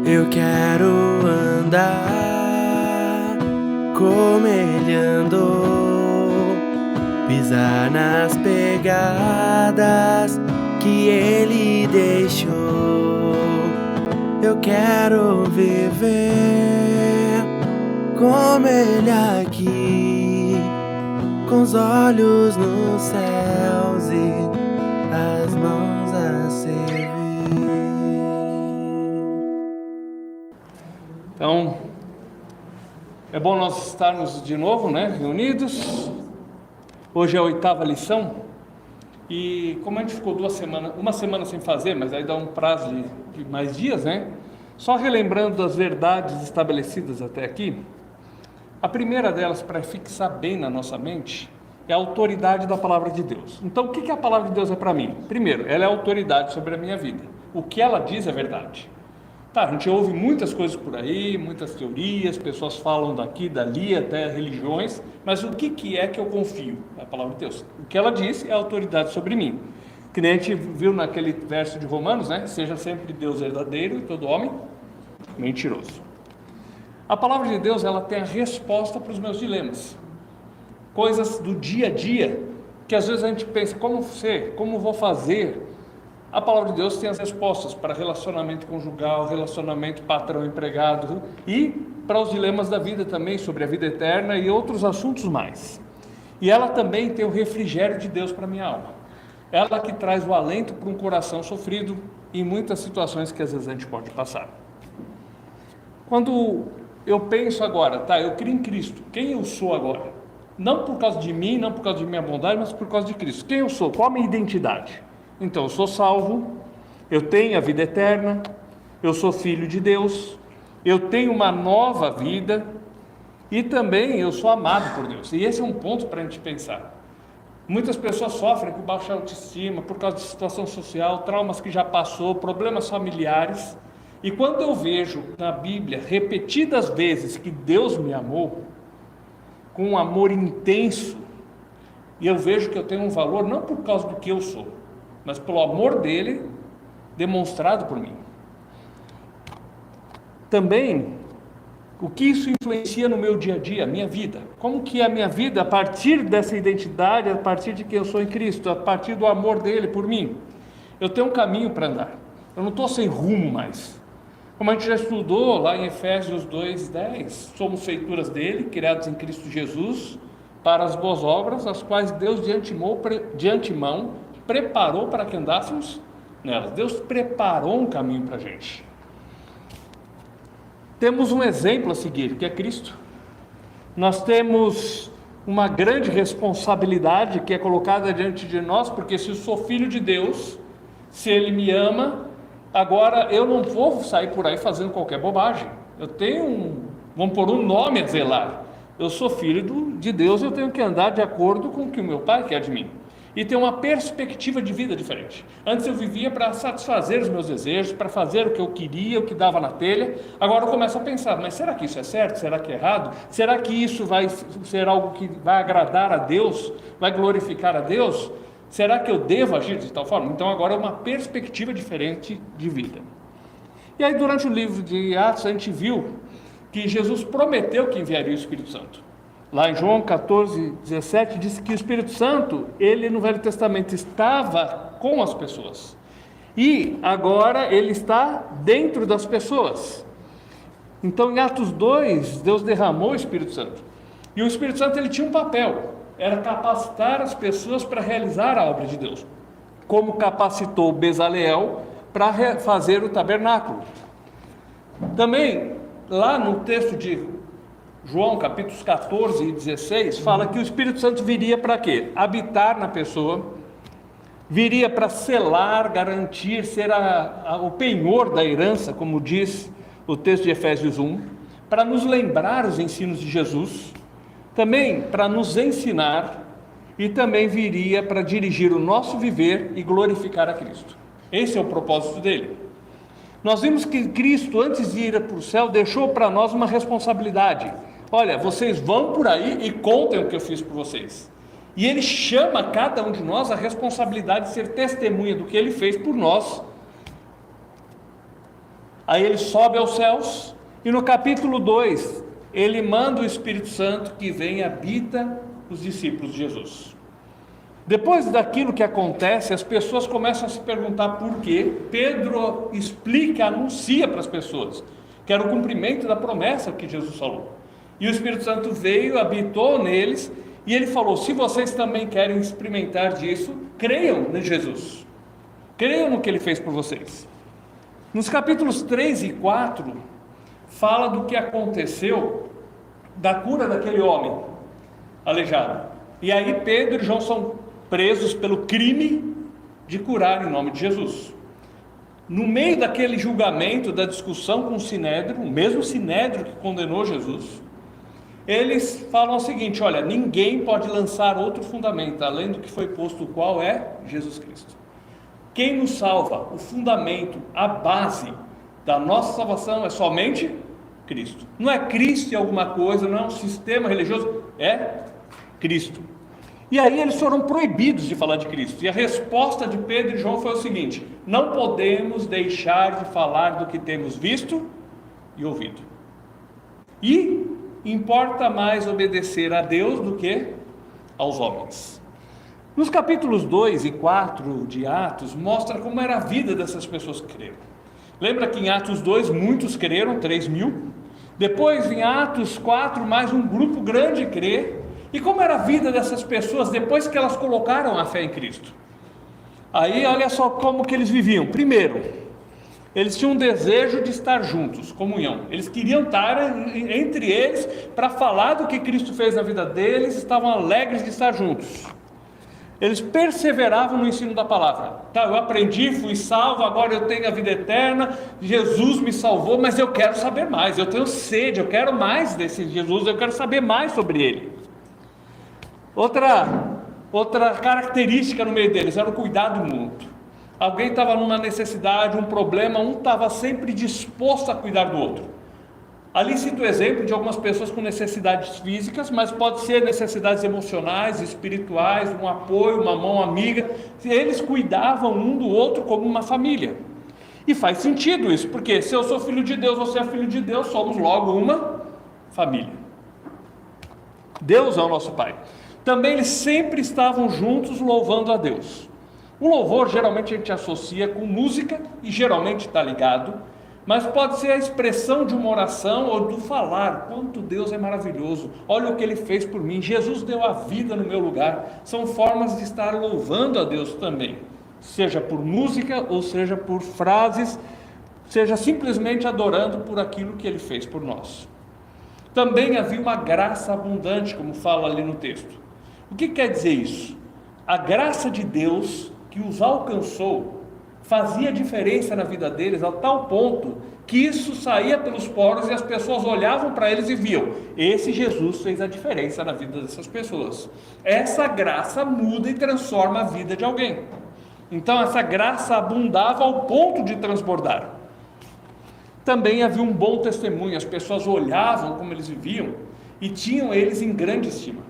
Eu quero andar como ele andou, pisar nas pegadas que ele deixou. Eu quero viver como ele aqui, com os olhos nos céus e as mãos a servir. Então, é bom nós estarmos de novo, reunidos. Hoje é a 8ª lição. E como a gente ficou uma semana sem fazer, mas aí dá um prazo de mais dias, Só relembrando das verdades estabelecidas até aqui. A primeira delas, para fixar bem na nossa mente, é a autoridade da palavra de Deus. Então, o que a palavra de Deus é para mim? Primeiro, ela é autoridade sobre a minha vida. O que ela diz é verdade. A gente ouve muitas coisas por aí, muitas teorias, pessoas falam daqui, dali, até religiões, mas o que é que eu confio? A palavra de Deus. O que ela diz é autoridade sobre mim. Que nem a gente viu naquele verso de Romanos, Seja sempre Deus verdadeiro e todo homem mentiroso. A palavra de Deus, ela tem a resposta para os meus dilemas. Coisas do dia a dia, que às vezes a gente pensa, como ser, como vou fazer? A palavra de Deus tem as respostas para relacionamento conjugal, relacionamento patrão-empregado e para os dilemas da vida também, sobre a vida eterna e outros assuntos mais. E ela também tem o refrigério de Deus para a minha alma. Ela que traz o alento para um coração sofrido em muitas situações que às vezes a gente pode passar. Quando eu penso agora, eu creio em Cristo, quem eu sou agora? Não por causa de mim, não por causa de minha bondade, mas por causa de Cristo. Quem eu sou? Qual a minha identidade? Então, eu sou salvo, eu tenho a vida eterna, eu sou filho de Deus, eu tenho uma nova vida e também eu sou amado por Deus. E esse é um ponto para a gente pensar. Muitas pessoas sofrem com baixa autoestima, por causa de situação social, traumas que já passou, problemas familiares. E quando eu vejo na Bíblia repetidas vezes que Deus me amou, com um amor intenso, e eu vejo que eu tenho um valor não por causa do que eu sou, mas pelo amor dele demonstrado por mim. Também, o que isso influencia no meu dia a dia, a minha vida? Como que a minha vida, a partir dessa identidade, a partir de quem eu sou em Cristo, a partir do amor dele por mim, eu tenho um caminho para andar. Eu não estou sem rumo mais. Como a gente já estudou lá em Efésios 2:10, somos feituras dele, criados em Cristo Jesus, para as boas obras, as quais Deus de antemão preparou para que andássemos nelas. Deus preparou um caminho para a gente. Temos um exemplo a seguir, que é Cristo. Nós temos uma grande responsabilidade que é colocada diante de nós, porque se eu sou filho de Deus, se Ele me ama, agora eu não vou sair por aí fazendo qualquer bobagem. Eu tenho vamos pôr um nome a zelar. Eu sou filho de Deus, eu tenho que andar de acordo com o que o meu Pai quer de mim. E ter uma perspectiva de vida diferente. Antes eu vivia para satisfazer os meus desejos, para fazer o que eu queria, o que dava na telha. Agora eu começo a pensar, mas será que isso é certo? Será que é errado? Será que isso vai ser algo que vai agradar a Deus? Vai glorificar a Deus? Será que eu devo agir de tal forma? Então agora é uma perspectiva diferente de vida. E aí durante o livro de Atos a gente viu que Jesus prometeu que enviaria o Espírito Santo. Lá em João 14:17 diz que o Espírito Santo, ele no Velho Testamento estava com as pessoas. E agora ele está dentro das pessoas. Então em Atos 2, Deus derramou o Espírito Santo. E o Espírito Santo ele tinha um papel, era capacitar as pessoas para realizar a obra de Deus. Como capacitou Bezaleel para fazer o tabernáculo. Também, lá no texto de João, capítulos 14 e 16, fala que o Espírito Santo viria para quê? Habitar na pessoa, viria para selar, garantir, ser o penhor da herança, como diz o texto de Efésios 1, para nos lembrar os ensinos de Jesus, também para nos ensinar, e também viria para dirigir o nosso viver e glorificar a Cristo. Esse é o propósito dele. Nós vimos que Cristo, antes de ir para o céu, deixou para nós uma responsabilidade. Olha, vocês vão por aí e contem o que eu fiz por vocês. E Ele chama cada um de nós a responsabilidade de ser testemunha do que Ele fez por nós. Aí ele sobe aos céus, e no capítulo 2, ele manda o Espírito Santo que vem e habita os discípulos de Jesus. Depois daquilo que acontece, as pessoas começam a se perguntar por quê. Pedro explica, anuncia para as pessoas que era o cumprimento da promessa que Jesus falou. E o Espírito Santo veio, habitou neles, e ele falou: se vocês também querem experimentar disso, creiam em Jesus. Creiam no que ele fez por vocês. Nos capítulos 3 e 4, fala do que aconteceu, da cura daquele homem aleijado. E aí Pedro e João são presos pelo crime de curar em nome de Jesus. No meio daquele julgamento, da discussão com o Sinédrio, o mesmo Sinédrio que condenou Jesus, eles falam o seguinte: olha, ninguém pode lançar outro fundamento além do que foi posto, o qual é Jesus Cristo. Quem nos salva, o fundamento, a base da nossa salvação é somente Cristo. Não é Cristo em alguma coisa, não é um sistema religioso, é Cristo. E aí eles foram proibidos de falar de Cristo. E a resposta de Pedro e João foi o seguinte: não podemos deixar de falar do que temos visto e ouvido. E importa mais obedecer a Deus do que aos homens. Nos capítulos 2 e 4 de Atos, mostra como era a vida dessas pessoas que creram. Lembra que em Atos 2 muitos creram, 3.000. Depois em Atos 4 mais um grupo grande crê. E como era a vida dessas pessoas depois que elas colocaram a fé em Cristo? Aí olha só como que eles viviam. Primeiro, eles tinham um desejo de estar juntos, comunhão. Eles queriam estar entre eles para falar do que Cristo fez na vida deles, estavam alegres de estar juntos. Eles perseveravam no ensino da palavra. Tá, eu aprendi, fui salvo, agora eu tenho a vida eterna, Jesus me salvou, mas eu quero saber mais, eu tenho sede, eu quero mais desse Jesus, eu quero saber mais sobre ele. Outra característica no meio deles era o cuidado mútuo. Alguém estava numa necessidade, um problema, um estava sempre disposto a cuidar do outro. Ali cito o exemplo de algumas pessoas com necessidades físicas, mas pode ser necessidades emocionais, espirituais, um apoio, uma mão amiga. Eles cuidavam um do outro como uma família. E faz sentido isso, porque se eu sou filho de Deus, você é filho de Deus, somos logo uma família. Deus é o nosso Pai. Também eles sempre estavam juntos louvando a Deus. O louvor geralmente a gente associa com música e geralmente está ligado, mas pode ser a expressão de uma oração ou do falar: quanto Deus é maravilhoso, olha o que Ele fez por mim, Jesus deu a vida no meu lugar. São formas de estar louvando a Deus também, seja por música ou seja por frases, seja simplesmente adorando por aquilo que Ele fez por nós. Também havia uma graça abundante, como fala ali no texto. O que quer dizer isso? A graça de Deus que os alcançou fazia diferença na vida deles a tal ponto que isso saía pelos poros e as pessoas olhavam para eles e viam: esse Jesus fez a diferença na vida dessas pessoas. Essa graça muda e transforma a vida de alguém. Então essa graça abundava ao ponto de transbordar. Também havia um bom testemunho, as pessoas olhavam como eles viviam e tinham eles em grande estima.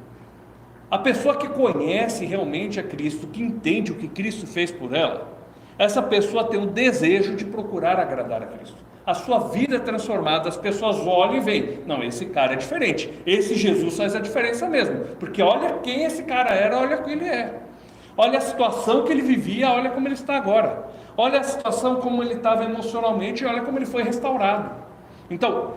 A pessoa que conhece realmente a Cristo, que entende o que Cristo fez por ela, essa pessoa tem o desejo de procurar agradar a Cristo. A sua vida é transformada, as pessoas olham e veem: não, esse cara é diferente, esse Jesus faz a diferença mesmo, porque olha quem esse cara era, olha quem ele é. Olha a situação que ele vivia, olha como ele está agora. Olha a situação como ele estava emocionalmente, olha como ele foi restaurado. Então,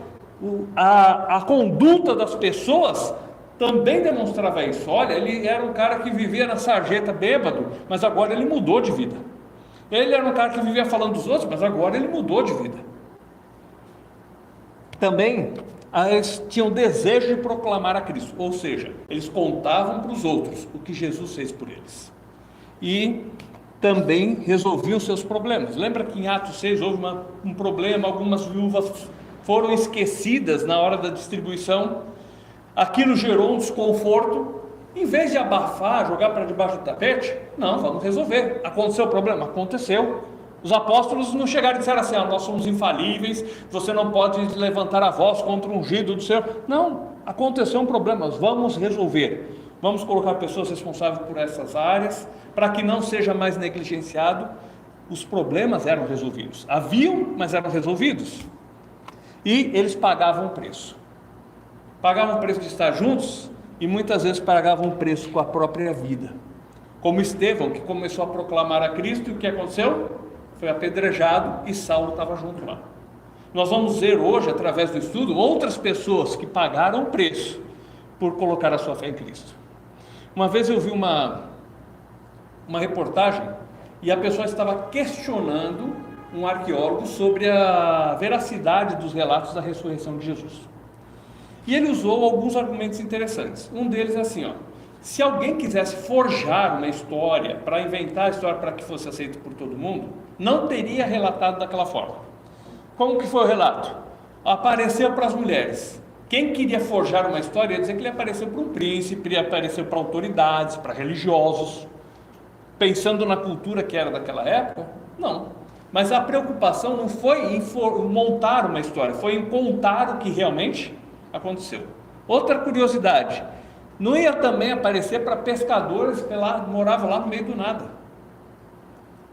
a conduta das pessoas também demonstrava isso. Olha, ele era um cara que vivia na sarjeta bêbado, mas agora ele mudou de vida. Ele era um cara que vivia falando dos outros, mas agora ele mudou de vida. Também eles tinham desejo de proclamar a Cristo, ou seja, eles contavam para os outros o que Jesus fez por eles. E também resolviam seus problemas. Lembra que em Atos 6 houve um problema, algumas viúvas foram esquecidas na hora da distribuição. Aquilo gerou um desconforto. Em vez de abafar, jogar para debaixo do tapete, não, vamos resolver. Aconteceu o problema? Aconteceu. Os apóstolos não chegaram e disseram assim: nós somos infalíveis, você não pode levantar a voz contra o ungido do Senhor. Não, aconteceu um problema, vamos resolver. Vamos colocar pessoas responsáveis por essas áreas, para que não seja mais negligenciado. os problemas eram resolvidos. Haviam, mas eram resolvidos. E eles pagavam o preço. Pagavam o preço de estar juntos e muitas vezes pagavam o preço com a própria vida. Como Estevão, que começou a proclamar a Cristo, e o que aconteceu? Foi apedrejado e Saulo estava junto lá. Nós vamos ver hoje, através do estudo, outras pessoas que pagaram o preço por colocar a sua fé em Cristo. Uma vez eu vi uma reportagem e a pessoa estava questionando um arqueólogo sobre a veracidade dos relatos da ressurreição de Jesus. E ele usou alguns argumentos interessantes. Um deles é assim, se alguém quisesse forjar uma história, para inventar a história para que fosse aceita por todo mundo, não teria relatado daquela forma. Como que foi o relato? Apareceu para as mulheres. Quem queria forjar uma história ia dizer que ele apareceu para um príncipe, ele apareceu para autoridades, para religiosos. Pensando na cultura que era daquela época, não. Mas a preocupação não foi em montar uma história, foi em contar o que realmente aconteceu. Outra curiosidade, não ia também aparecer para pescadores que moravam lá no meio do nada.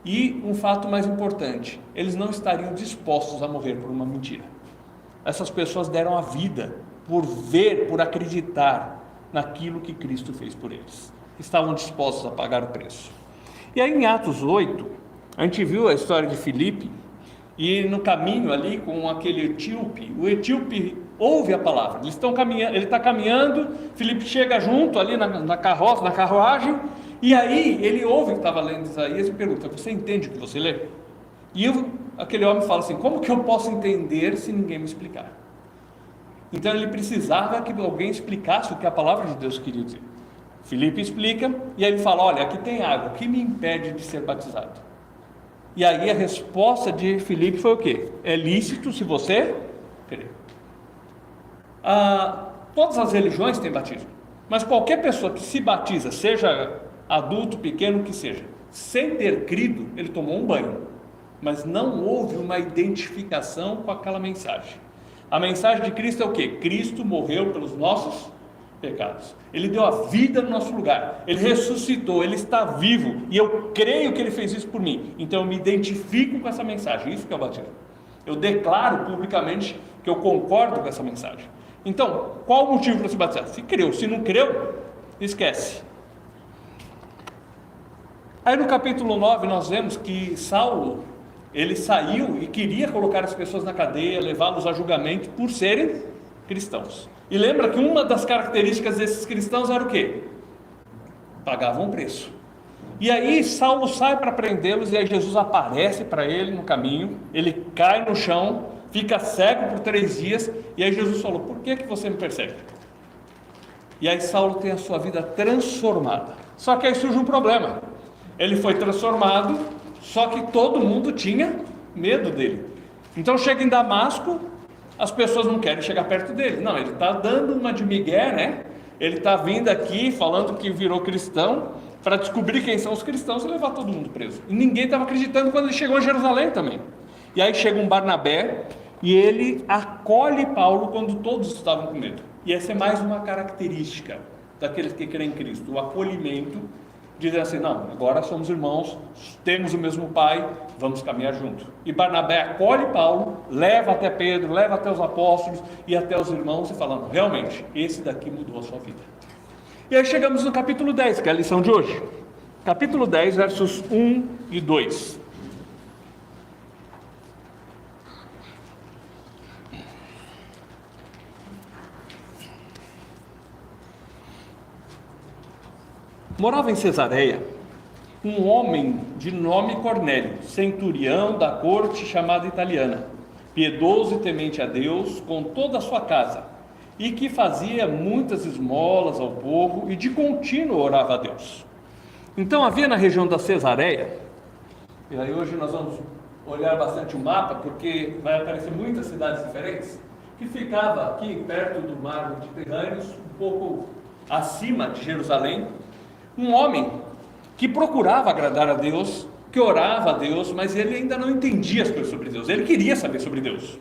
E um fato mais importante, eles não estariam dispostos a morrer por uma mentira. Essas pessoas deram a vida por ver, por acreditar naquilo que Cristo fez por eles. Estavam dispostos a pagar o preço. E aí em Atos 8, a gente viu a história de Filipe, e no caminho ali com aquele etíope, o etíope ouve a palavra, eles estão caminhando, ele está caminhando, Filipe chega junto ali na carruagem, e aí ele ouve que estava lendo Isaías e pergunta, você entende o que você lê? E aquele homem fala assim, como que eu posso entender se ninguém me explicar? Então ele precisava que alguém explicasse o que a palavra de Deus queria dizer. Filipe explica, e aí ele fala, olha, aqui tem água, o que me impede de ser batizado? E aí a resposta de Filipe foi o quê? É lícito se você crer. Todas as religiões têm batismo, mas qualquer pessoa que se batiza, seja adulto, pequeno, que seja, sem ter crido, ele tomou um banho, mas não houve uma identificação com aquela mensagem. A mensagem de Cristo é o quê? Cristo morreu pelos nossos pecados, ele deu a vida no nosso lugar, ele ressuscitou, ele está vivo, e eu creio que ele fez isso por mim, então eu me identifico com essa mensagem, isso que é o batismo. Eu declaro publicamente que eu concordo com essa mensagem. Então, qual o motivo para se batizar? Se creu, se não creu, esquece. Aí no capítulo 9 nós vemos que Saulo, ele saiu e queria colocar as pessoas na cadeia, levá-los a julgamento por serem cristãos. E lembra que uma das características desses cristãos era o quê? Pagavam um preço. E aí Saulo sai para prendê-los, e aí Jesus aparece para ele no caminho, ele cai no chão, fica cego por 3 dias, e aí Jesus falou, por que você me persegue? E aí Saulo tem a sua vida transformada. Só que aí surge um problema. Ele foi transformado, só que todo mundo tinha medo dele. Então chega em Damasco, as pessoas não querem chegar perto dele. Não, ele está dando uma de migué, né? Ele está vindo aqui falando que virou cristão, para descobrir quem são os cristãos e levar todo mundo preso. E ninguém estava acreditando quando ele chegou em Jerusalém também. E aí chega um Barnabé e ele acolhe Paulo quando todos estavam com medo. E essa é mais uma característica daqueles que creem em Cristo, o acolhimento, dizer assim, não, agora somos irmãos, temos o mesmo Pai, vamos caminhar junto. E Barnabé acolhe Paulo, leva até Pedro, leva até os apóstolos e até os irmãos, e falando, realmente, esse daqui mudou a sua vida. E aí chegamos no capítulo 10, que é a lição de hoje. Capítulo 10, versos 1 e 2. Morava em Cesareia um homem de nome Cornélio, centurião da corte chamada italiana, piedoso e temente a Deus com toda a sua casa, e que fazia muitas esmolas ao povo e de contínuo orava a Deus. Então havia na região da Cesareia, e aí hoje nós vamos olhar bastante o mapa, porque vai aparecer muitas cidades diferentes, que ficava aqui perto do mar Mediterrâneo, um pouco acima de Jerusalém, um homem que procurava agradar a Deus, que orava a Deus, mas ele ainda não entendia as coisas sobre Deus. Ele queria saber sobre Deus,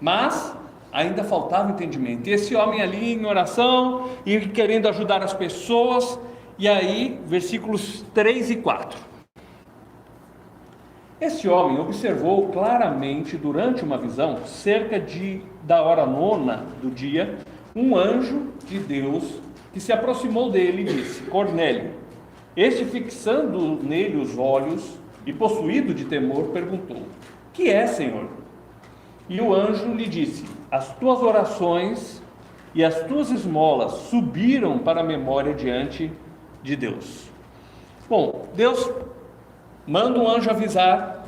mas ainda faltava entendimento. E esse homem ali em oração e querendo ajudar as pessoas. E aí, versículos 3 e 4. Esse homem observou claramente durante uma visão, cerca da hora nona do dia, um anjo de Deus que se aproximou dele e disse: Cornélio. Este, fixando nele os olhos e possuído de temor, perguntou: Que é, Senhor? E o anjo lhe disse: As tuas orações e as tuas esmolas subiram para a memória diante de Deus. Bom, Deus manda um anjo avisar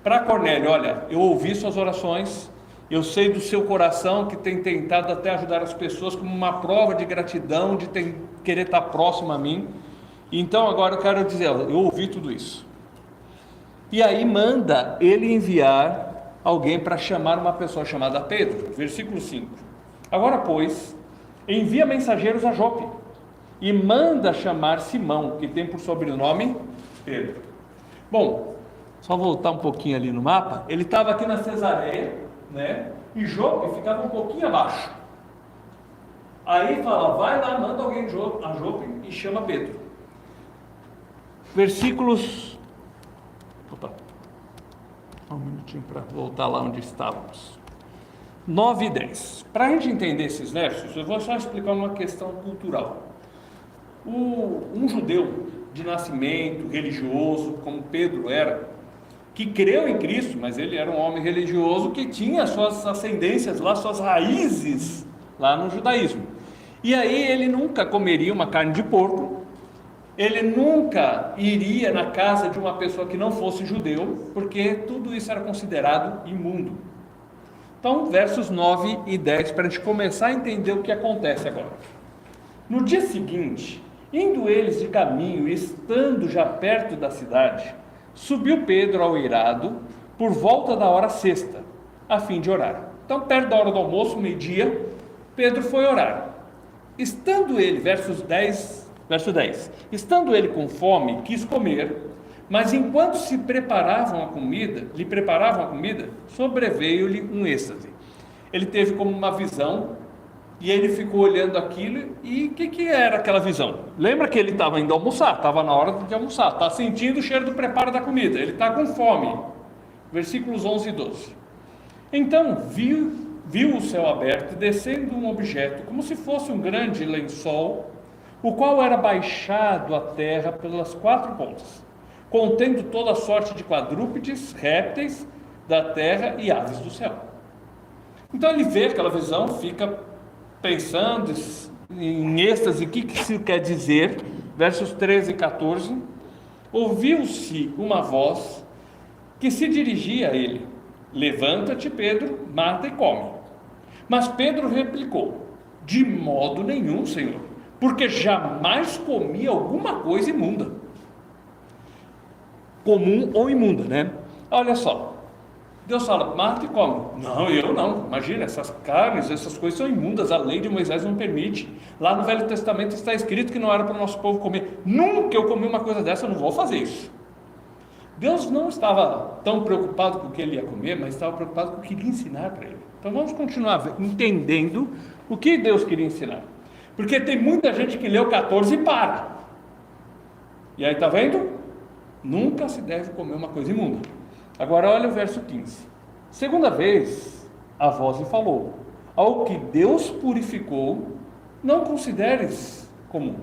para Cornélio: olha, eu ouvi suas orações, eu sei do seu coração que tem tentado até ajudar as pessoas como uma prova de gratidão, de querer estar próximo a mim. Então agora eu quero dizer, eu ouvi tudo isso. E aí manda ele enviar alguém para chamar uma pessoa chamada Pedro. Versículo 5. Agora, pois, envia mensageiros a Jope e manda chamar Simão, que tem por sobrenome Pedro. Bom, só voltar um pouquinho ali no mapa. Ele estava aqui na Cesareia, né? E Jope ficava um pouquinho abaixo. Aí fala: vai lá, manda alguém a Jope e chama Pedro. Versículos... Opa, um minutinho para voltar lá onde estávamos. 9 e 10. Para a gente entender esses versos, eu vou só explicar uma questão cultural. Um judeu de nascimento, religioso, como Pedro era, que creu em Cristo, mas ele era um homem religioso que tinha suas ascendências lá, suas raízes lá no judaísmo. E aí ele nunca comeria uma carne de porco, ele nunca iria na casa de uma pessoa que não fosse judeu, porque tudo isso era considerado imundo. Então, versos 9 e 10, para a gente começar a entender o que acontece agora. No dia seguinte, indo eles de caminho e estando já perto da cidade, subiu Pedro ao eirado por volta da hora sexta, a fim de orar. Então, perto da hora do almoço, meio-dia, Pedro foi orar. Estando ele, verso 10, estando ele com fome, quis comer, mas enquanto lhe preparavam a comida, sobreveio-lhe um êxtase. Ele teve como uma visão, e ele ficou olhando aquilo, e o que era aquela visão? Lembra que ele estava indo almoçar, estava na hora de almoçar, está sentindo o cheiro do preparo da comida, ele está com fome. Versículos 11 e 12. Então viu o céu aberto, descendo um objeto, como se fosse um grande lençol, o qual era baixado à terra pelas 4 pontas, contendo toda sorte de quadrúpedes, répteis da terra e aves do céu. Então ele vê aquela visão, fica pensando em êxtase, o que isso quer dizer. Versos 13 e 14. Ouviu-se uma voz que se dirigia a ele: levanta-te, Pedro, mata e come. Mas Pedro replicou: de modo nenhum, Senhor, porque jamais comi alguma coisa imunda. Comum ou imunda, né? Olha só, Deus fala: mata e come. Não, eu não. Imagina, essas carnes, essas coisas são imundas. A lei de Moisés não permite. Lá no Velho Testamento está escrito que não era para o nosso povo comer. Nunca eu comi uma coisa dessa, eu não vou fazer isso. Deus não estava tão preocupado com o que ele ia comer, mas estava preocupado com o que queria ensinar para ele. Então vamos continuar entendendo o que Deus queria ensinar. Porque tem muita gente que lê o 14 e para. E aí, está vendo? Nunca se deve comer uma coisa imunda. Agora olha o verso 15. Segunda vez a voz lhe falou: ao que Deus purificou, não consideres comum.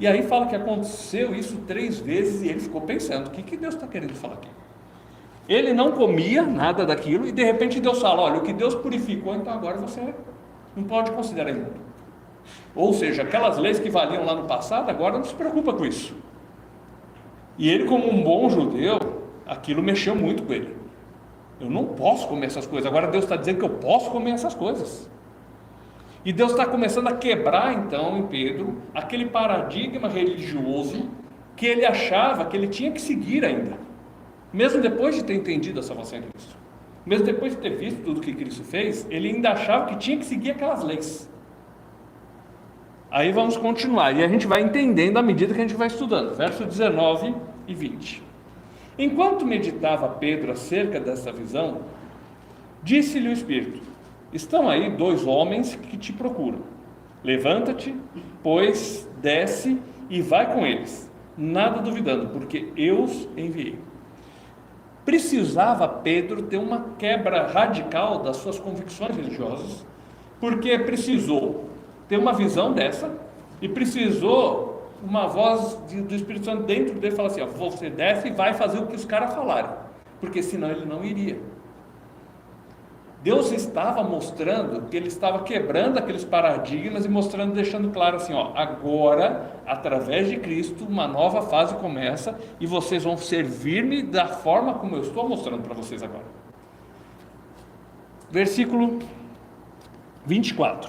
E aí fala que aconteceu isso 3 vezes e ele ficou pensando: o que Deus está querendo falar aqui? Ele não comia nada daquilo e de repente Deus fala: olha, o que Deus purificou, então agora você não pode considerar imundo. Ou seja, aquelas leis que valiam lá no passado, agora não se preocupa com isso. E ele, como um bom judeu, aquilo mexeu muito com ele. Eu não posso comer essas coisas. Agora Deus está dizendo que eu posso comer essas coisas. E Deus está começando a quebrar então em Pedro aquele paradigma religioso que ele achava que ele tinha que seguir ainda, mesmo depois de ter entendido a salvação em Cristo, mesmo depois de ter visto tudo que Cristo fez, ele ainda achava que tinha que seguir aquelas leis. Aí vamos continuar, e a gente vai entendendo à medida que a gente vai estudando. Verso 19 e 20. Enquanto meditava Pedro acerca dessa visão, disse-lhe o Espírito: estão aí 2 homens que te procuram. Levanta-te, pois, desce e vai com eles, nada duvidando, porque eu os enviei. Precisava Pedro ter uma quebra radical das suas convicções religiosas, porque precisou ter uma visão dessa, e precisou uma voz do Espírito Santo dentro dele falar assim, ó, você desce e vai fazer o que os caras falarem, porque senão ele não iria. Deus estava mostrando que ele estava quebrando aqueles paradigmas e mostrando, deixando claro assim, ó, agora, através de Cristo, uma nova fase começa e vocês vão servir-me da forma como eu estou mostrando para vocês agora. Versículo 24.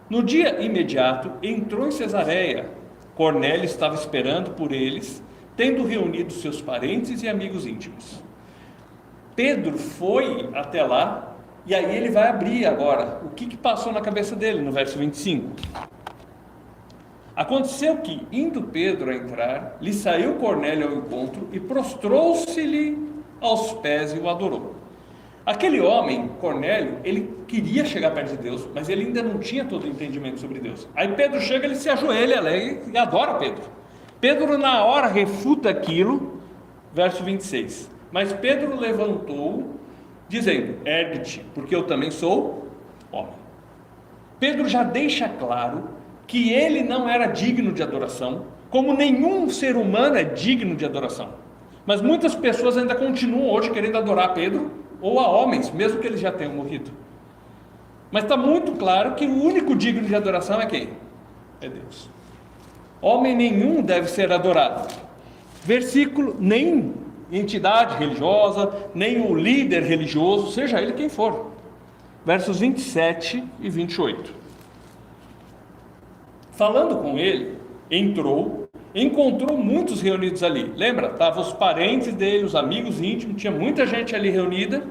No dia imediato, entrou em Cesareia. Cornélio estava esperando por eles, tendo reunido seus parentes e amigos íntimos. Pedro foi até lá, e aí ele vai abrir agora o que passou na cabeça dele, no verso 25. Aconteceu que, indo Pedro a entrar, lhe saiu Cornélio ao encontro e prostrou-se-lhe aos pés e o adorou. Aquele homem, Cornélio, ele queria chegar perto de Deus, mas ele ainda não tinha todo o entendimento sobre Deus. Aí Pedro chega, ele se ajoelha e adora Pedro. Pedro na hora refuta aquilo, verso 26. Mas Pedro levantou, dizendo, ergue-te, porque eu também sou homem. Pedro já deixa claro que ele não era digno de adoração, como nenhum ser humano é digno de adoração. Mas muitas pessoas ainda continuam hoje querendo adorar Pedro, ou a homens, mesmo que eles já tenham morrido. Mas está muito claro que o único digno de adoração é quem? É Deus. Homem nenhum deve ser adorado. Versículo, nem entidade religiosa, nem o líder religioso, seja ele quem for. Versos 27 e 28. Falando com ele, encontrou muitos reunidos ali. Lembra? Estavam os parentes dele, os amigos íntimos, tinha muita gente ali reunida.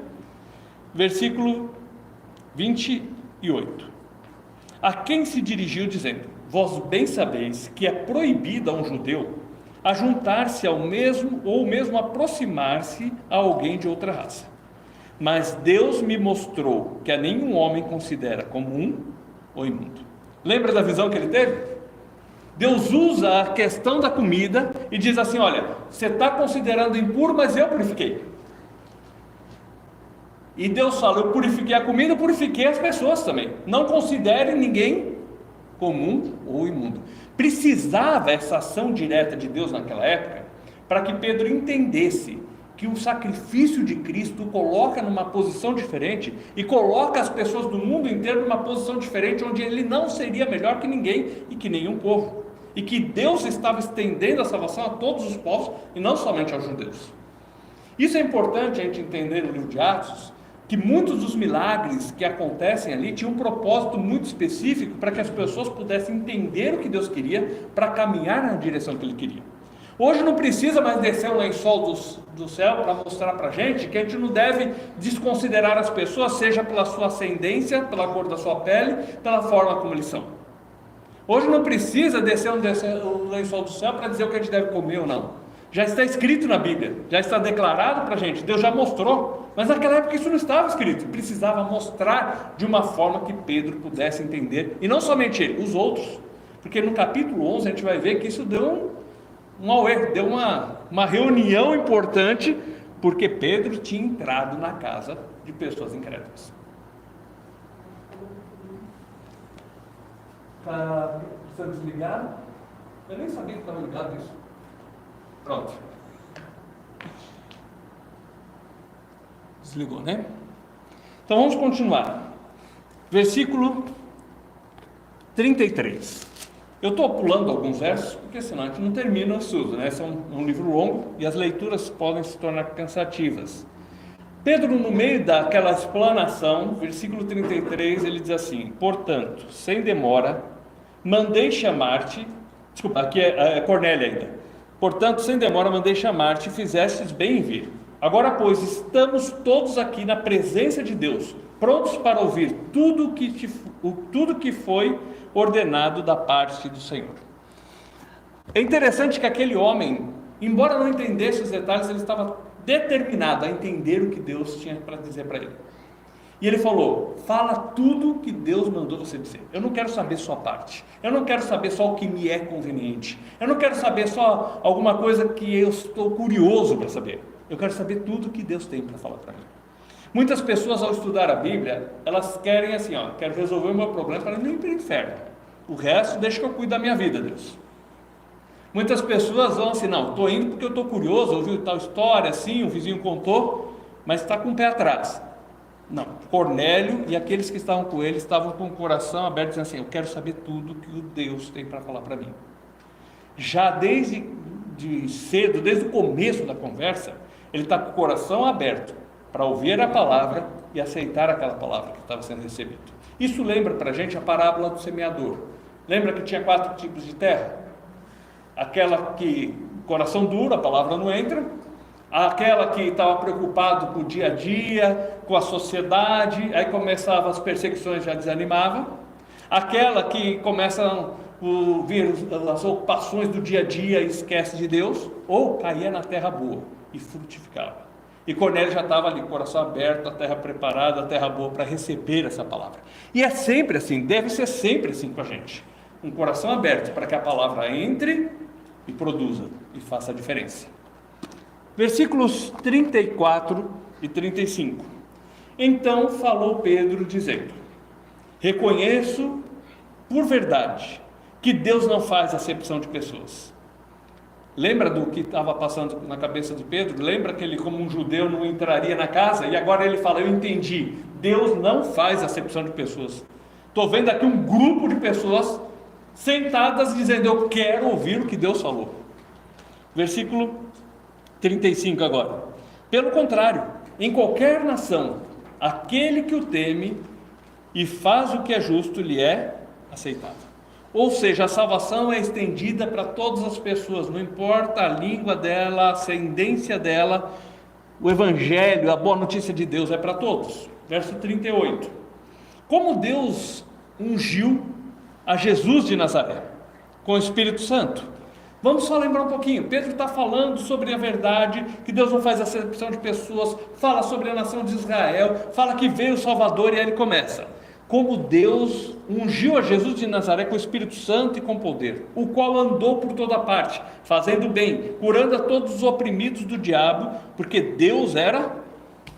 Versículo 28. A quem se dirigiu dizendo, vós bem sabeis que é proibido a um judeu ajuntar-se ao mesmo, ou mesmo aproximar-se a alguém de outra raça. Mas Deus me mostrou que a nenhum homem considera comum ou imundo. Lembra da visão que ele teve? Deus usa a questão da comida e diz assim, olha, você está considerando impuro, mas eu purifiquei. E Deus fala, eu purifiquei a comida, eu purifiquei as pessoas também. Não considere ninguém comum ou imundo. Precisava essa ação direta de Deus naquela época, para que Pedro entendesse que o sacrifício de Cristo o coloca numa posição diferente, e coloca as pessoas do mundo inteiro numa posição diferente, onde ele não seria melhor que ninguém, e que nenhum povo, e que Deus estava estendendo a salvação a todos os povos, e não somente aos judeus. Isso é importante a gente entender no livro de Atos, que muitos dos milagres que acontecem ali tinham um propósito muito específico para que as pessoas pudessem entender o que Deus queria para caminhar na direção que Ele queria. Hoje não precisa mais descer um lençol do céu para mostrar para a gente que a gente não deve desconsiderar as pessoas, seja pela sua ascendência, pela cor da sua pele, pela forma como eles são. Hoje não precisa descer um lençol do céu para dizer o que a gente deve comer ou não. Já está escrito na Bíblia, já está declarado para a gente, Deus já mostrou, mas naquela época isso não estava escrito, precisava mostrar de uma forma que Pedro pudesse entender, e não somente ele, os outros, porque no capítulo 11 a gente vai ver que isso deu deu uma reunião importante, porque Pedro tinha entrado na casa de pessoas incrédulas. Está precisando desligar? Eu nem sabia que estava ligado isso. Pronto. Desligou, né? Então vamos continuar. Versículo 33. Eu estou pulando alguns versos, porque senão a gente não termina o estudo, né? Esse é um livro longo e as leituras podem se tornar cansativas. Pedro, no meio daquela explanação, versículo 33, ele diz assim: portanto, sem demora, mandei chamar-te. Desculpa, aqui é Cornélio ainda. Portanto, sem demora, mandei chamar-te e fizestes bem em vir. Agora, pois, estamos todos aqui na presença de Deus, prontos para ouvir tudo que foi ordenado da parte do Senhor. É interessante que aquele homem, embora não entendesse os detalhes, ele estava determinado a entender o que Deus tinha para dizer para ele. E ele falou: fala tudo que Deus mandou você dizer. Eu não quero saber só a parte. Eu não quero saber só o que me é conveniente. Eu não quero saber só alguma coisa que eu estou curioso para saber. Eu quero saber tudo que Deus tem para falar para mim. Muitas pessoas, ao estudar a Bíblia, elas querem assim, quero resolver o meu problema para não ir para o inferno. O resto, deixa que eu cuide da minha vida, Deus. Muitas pessoas vão assim, não, estou indo porque eu estou curioso, ouvi tal história, assim, o vizinho contou, mas está com o pé atrás. Não, Cornélio e aqueles que estavam com ele estavam com o coração aberto, dizendo assim: eu quero saber tudo que o Deus tem para falar para mim. Já desde cedo, desde o começo da conversa, ele está com o coração aberto para ouvir a palavra e aceitar aquela palavra que estava sendo recebida. Isso lembra para a gente a parábola do semeador. Lembra que tinha 4 tipos de terra? Aquela que, coração duro, a palavra não entra. Aquela que estava preocupado com o dia a dia, com a sociedade, aí começavam as perseguições, já desanimava. Aquela que começam a vir as ocupações do dia a dia e esquece de Deus, ou caía na terra boa e frutificava. E Cornélio já estava ali, coração aberto, a terra preparada, a terra boa para receber essa palavra. E é sempre assim, deve ser sempre assim com a gente. Um coração aberto para que a palavra entre e produza e faça a diferença. Versículos 34 e 35. Então falou Pedro dizendo: reconheço por verdade que Deus não faz acepção de pessoas. Lembra do que estava passando na cabeça de Pedro? Lembra que ele, como um judeu, não entraria na casa? E agora ele fala: eu entendi, Deus não faz acepção de pessoas. Estou vendo aqui um grupo de pessoas sentadas dizendo: eu quero ouvir o que Deus falou. Versículo 35 agora. Pelo contrário, em qualquer nação, aquele que o teme e faz o que é justo lhe é aceitável. Ou seja, a salvação é estendida para todas as pessoas, não importa a língua dela, a ascendência dela, o evangelho, a boa notícia de Deus é para todos. Verso 38. Como Deus ungiu a Jesus de Nazaré com o Espírito Santo. Vamos só lembrar um pouquinho. Pedro está falando sobre a verdade, que Deus não faz acepção de pessoas, fala sobre a nação de Israel, fala que veio o Salvador, e aí ele começa: como Deus ungiu a Jesus de Nazaré com o Espírito Santo e com poder, o qual andou por toda parte, fazendo bem, curando a todos os oprimidos do diabo, porque Deus era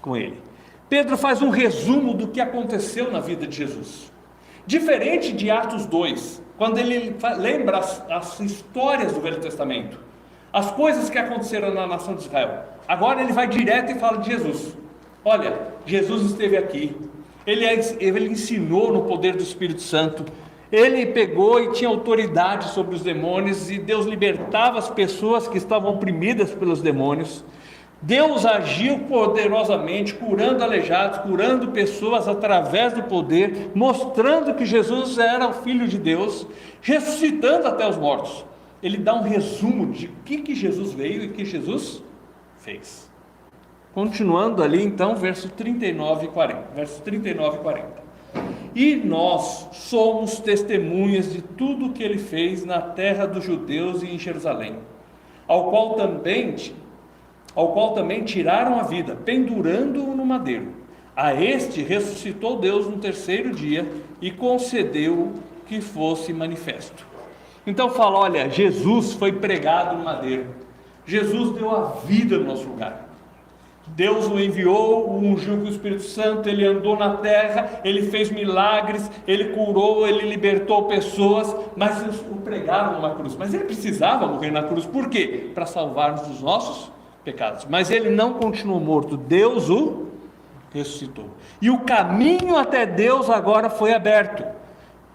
com ele. Pedro faz um resumo do que aconteceu na vida de Jesus. Diferente de Atos 2, quando ele lembra as histórias do Velho Testamento, as coisas que aconteceram na nação de Israel. Agora ele vai direto e fala de Jesus. Olha, Jesus esteve aqui, ele ensinou no poder do Espírito Santo, ele pegou e tinha autoridade sobre os demônios, e Deus libertava as pessoas que estavam oprimidas pelos demônios. Deus agiu poderosamente, curando aleijados, curando pessoas através do poder, mostrando que Jesus era o Filho de Deus, ressuscitando até os mortos. Ele dá um resumo de o que Jesus veio e o que Jesus fez. Continuando ali então, verso 39 e 40. Verso 39 e 40. E nós somos testemunhas de tudo o que ele fez na terra dos judeus e em Jerusalém, ao qual também tiraram a vida, pendurando-o no madeiro. A este ressuscitou Deus no 3º dia e concedeu que fosse manifesto. Então fala: olha, Jesus foi pregado no madeiro, Jesus deu a vida no nosso lugar, Deus o enviou, o ungiu com o Espírito Santo, ele andou na terra, ele fez milagres, ele curou, ele libertou pessoas, mas o pregaram numa cruz. Mas ele precisava morrer na cruz, por quê? Para salvar-nos dos nossos pecados. Mas ele não continuou morto, Deus o ressuscitou, e o caminho até Deus agora foi aberto.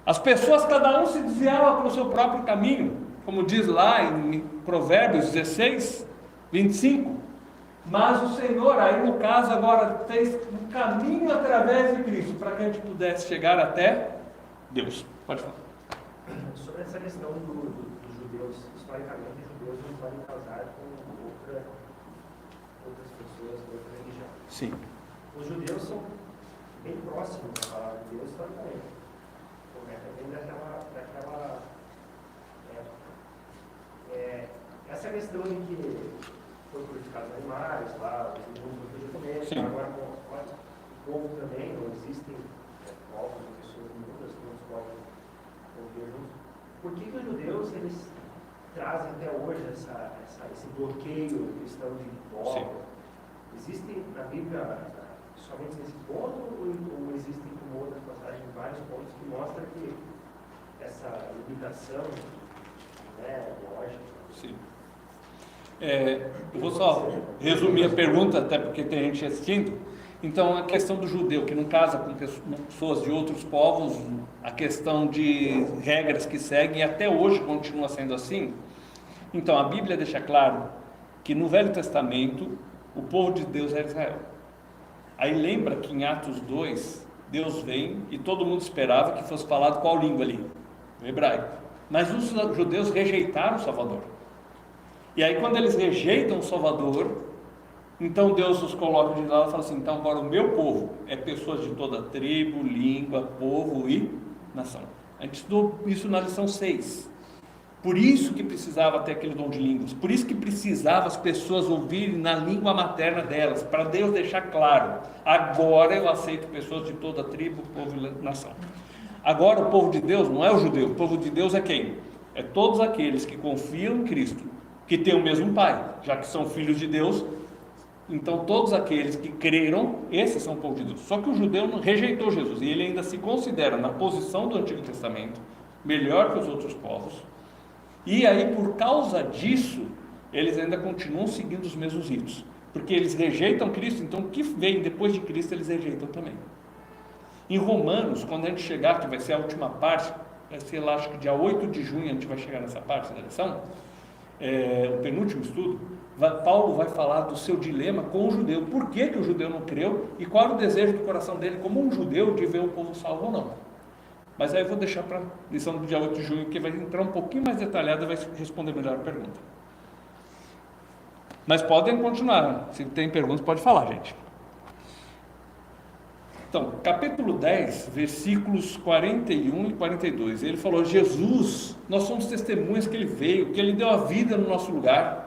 As pessoas, cada um se desviava para o seu próprio caminho, como diz lá em Provérbios 16, 25. Mas o Senhor, aí no caso agora, fez um caminho através de Cristo, para que a gente pudesse chegar até Deus. Pode falar. Sobre essa questão dos judeus, historicamente os judeus não podem casar com outras pessoas, de outra religião. Sim. Os judeus são bem próximos da palavra de Deus historicamente. Vem daquela época. Essa questão de que foi purificado animais, lá, o mundo foi comer, agora com povo também, não existem povos ou pessoas mudas que não podem conviver juntos. Por que os judeus eles trazem até hoje esse bloqueio cristão de povo? Existem na Bíblia somente nesse ponto ou existem como outras passagens vários pontos que mostram que essa limitação, né, lógica? Sim. Eu vou só resumir a pergunta, até porque tem gente assistindo. Então, a questão do judeu que não casa com pessoas de outros povos, a questão de regras que seguem, até hoje continua sendo assim. Então, a Bíblia deixa claro que no Velho Testamento, o povo de Deus era Israel. Aí lembra que em Atos 2, Deus vem e todo mundo esperava que fosse falado qual língua ali? O hebraico. Mas os judeus rejeitaram o Salvador. E aí quando eles rejeitam o Salvador, então Deus os coloca de lado e fala assim, então agora o meu povo é pessoas de toda tribo, língua, povo e nação. A gente estudou isso na lição 6. Por isso que precisava ter aquele dom de línguas, por isso que precisava as pessoas ouvirem na língua materna delas, para Deus deixar claro, agora eu aceito pessoas de toda tribo, povo e nação. Agora o povo de Deus não é o judeu, o povo de Deus é quem? É todos aqueles que confiam em Cristo, que têm o mesmo Pai, já que são filhos de Deus. Então todos aqueles que creram, esses são o povo de Deus. Só que o judeu não rejeitou Jesus, e ele ainda se considera na posição do Antigo Testamento, melhor que os outros povos. E aí, por causa disso, eles ainda continuam seguindo os mesmos ritos. Porque eles rejeitam Cristo, então o que vem depois de Cristo, eles rejeitam também. Em Romanos, quando a gente chegar, que vai ser a última parte, vai ser lá, acho que dia 8 de junho, a gente vai chegar nessa parte da lição, o penúltimo estudo, Paulo vai falar do seu dilema com o judeu. Por que o judeu não creu e qual era o desejo do coração dele, como um judeu, de ver o povo salvo ou não. Mas aí eu vou deixar para a lição do dia 8 de junho, que vai entrar um pouquinho mais detalhada e vai responder melhor a pergunta. Mas podem continuar, se tem perguntas pode falar, gente. Então, capítulo 10, versículos 41 e 42, ele falou, Jesus, nós somos testemunhas que ele veio, que ele deu a vida no nosso lugar,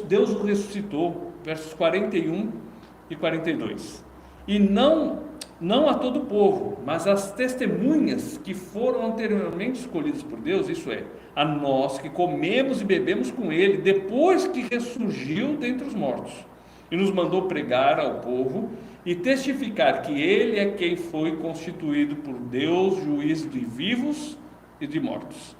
Deus o ressuscitou, versos 41 e 42, e não a todo o povo, mas as testemunhas que foram anteriormente escolhidas por Deus, isso é, a nós que comemos e bebemos com ele, depois que ressurgiu dentre os mortos, e nos mandou pregar ao povo e testificar que ele é quem foi constituído por Deus, juiz de vivos e de mortos.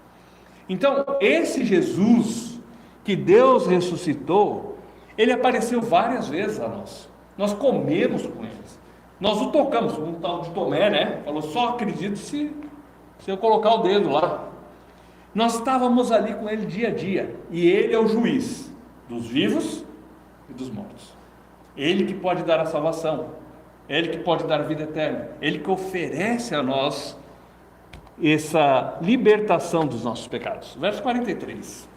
Então, esse Jesus que Deus ressuscitou, ele apareceu várias vezes a nós comemos com eles. Nós o tocamos, um tal de Tomé, né? Falou, só acredito se eu colocar o dedo lá. Nós estávamos ali com ele dia a dia. E ele é o juiz dos vivos e dos mortos. Ele que pode dar a salvação. Ele que pode dar a vida eterna. Ele que oferece a nós essa libertação dos nossos pecados. Verso 43.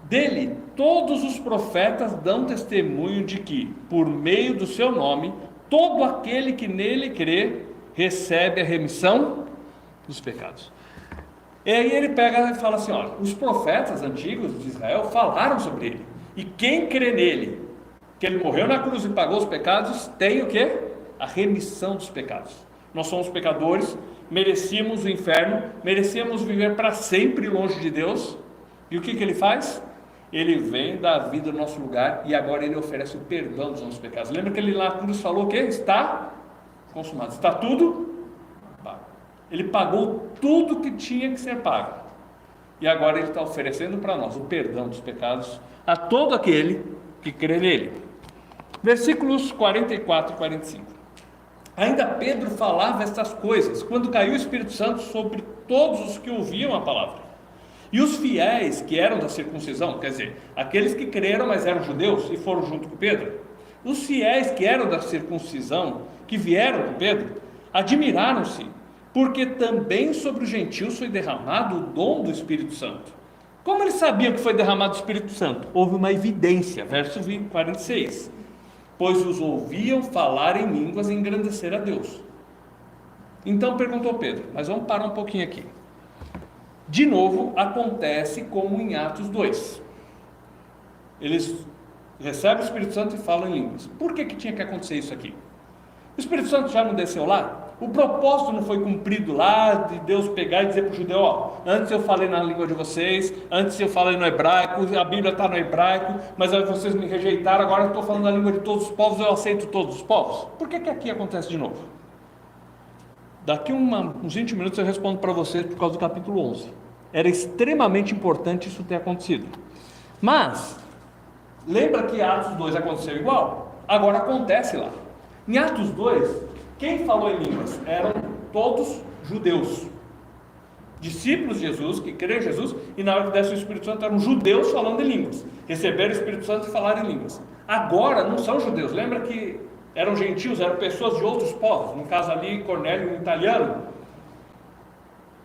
Dele, todos os profetas dão testemunho de que, por meio do seu nome, todo aquele que nele crê, recebe a remissão dos pecados. E aí ele pega e fala assim, olha, os profetas antigos de Israel falaram sobre ele. E quem crê nele, que ele morreu na cruz e pagou os pecados, tem o quê? A remissão dos pecados. Nós somos pecadores, merecíamos o inferno, merecíamos viver para sempre longe de Deus. E o que ele faz? Ele vem dar a vida no nosso lugar e agora ele oferece o perdão dos nossos pecados. Lembra que ele lá na cruz falou o quê? Está consumado. Está tudo pago. Ele pagou tudo que tinha que ser pago. E agora ele está oferecendo para nós o perdão dos pecados a todo aquele que crê nele. Versículos 44 e 45. Ainda Pedro falava estas coisas quando caiu o Espírito Santo sobre todos os que ouviam a palavra. E os fiéis que eram da circuncisão, quer dizer, aqueles que creram, mas eram judeus e foram junto com Pedro, os fiéis que eram da circuncisão, que vieram com Pedro, admiraram-se, porque também sobre os gentios foi derramado o dom do Espírito Santo. Como eles sabiam que foi derramado o Espírito Santo? Houve uma evidência, verso 46. Pois os ouviam falar em línguas e engrandecer a Deus. Então perguntou Pedro, mas vamos parar um pouquinho aqui. De novo, acontece como em Atos 2. Eles recebem o Espírito Santo e falam em línguas. Por que tinha que acontecer isso aqui? O Espírito Santo já não desceu lá? O propósito não foi cumprido lá, de Deus pegar e dizer para o judeu, ó, antes eu falei na língua de vocês, antes eu falei no hebraico, a Bíblia está no hebraico, mas aí vocês me rejeitaram, agora eu estou falando na língua de todos os povos, eu aceito todos os povos. Por que aqui acontece de novo? Daqui uns 20 minutos eu respondo para vocês por causa do capítulo 11. Era extremamente importante isso ter acontecido. Mas, lembra que Atos 2 aconteceu igual? Agora acontece lá. Em Atos 2, quem falou em línguas? Eram todos judeus. Discípulos de Jesus, que creram em Jesus, e na hora que desce o Espírito Santo eram judeus falando em línguas. Receberam o Espírito Santo e falaram em línguas. Agora não são judeus. Lembra que eram gentios, eram pessoas de outros povos. No caso ali, Cornélio, um italiano.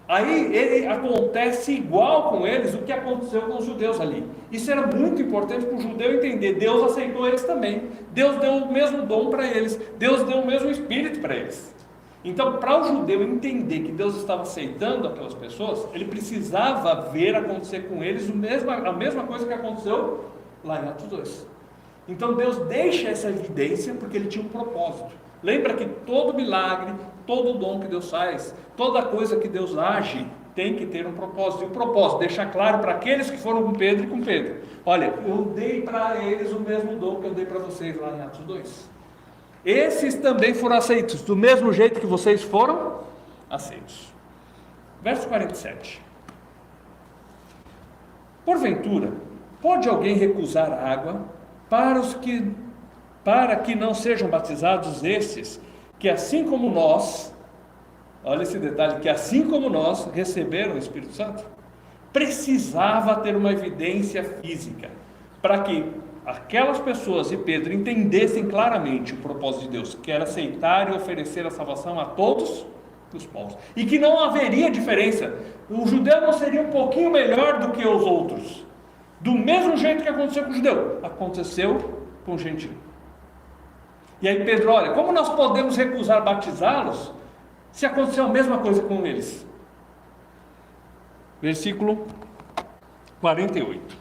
Aí ele acontece igual com eles o que aconteceu com os judeus ali. Isso era muito importante para o judeu entender. Deus aceitou eles também. Deus deu o mesmo dom para eles. Deus deu o mesmo Espírito para eles. Então, para o judeu entender que Deus estava aceitando aquelas pessoas, ele precisava ver acontecer com eles a mesma coisa que aconteceu lá em Atos 2. Então Deus deixa essa evidência porque ele tinha um propósito. Lembra que todo milagre, todo dom que Deus faz, toda coisa que Deus age, tem que ter um propósito. E o propósito, deixar claro para aqueles que foram com Pedro e com Pedro. Olha, eu dei para eles o mesmo dom que eu dei para vocês lá em Atos 2. Esses também foram aceitos, do mesmo jeito que vocês foram aceitos. Verso 47. Porventura, pode alguém recusar água para que não sejam batizados esses, que assim como nós, olha esse detalhe, que assim como nós receberam o Espírito Santo? Precisava ter uma evidência física, para que aquelas pessoas e Pedro entendessem claramente o propósito de Deus, que era aceitar e oferecer a salvação a todos os povos, e que não haveria diferença, o judeu não seria um pouquinho melhor do que os outros, do mesmo jeito que aconteceu com o judeu, aconteceu com o gentio. E aí Pedro, olha, como nós podemos recusar batizá-los se aconteceu a mesma coisa com eles? Versículo 48.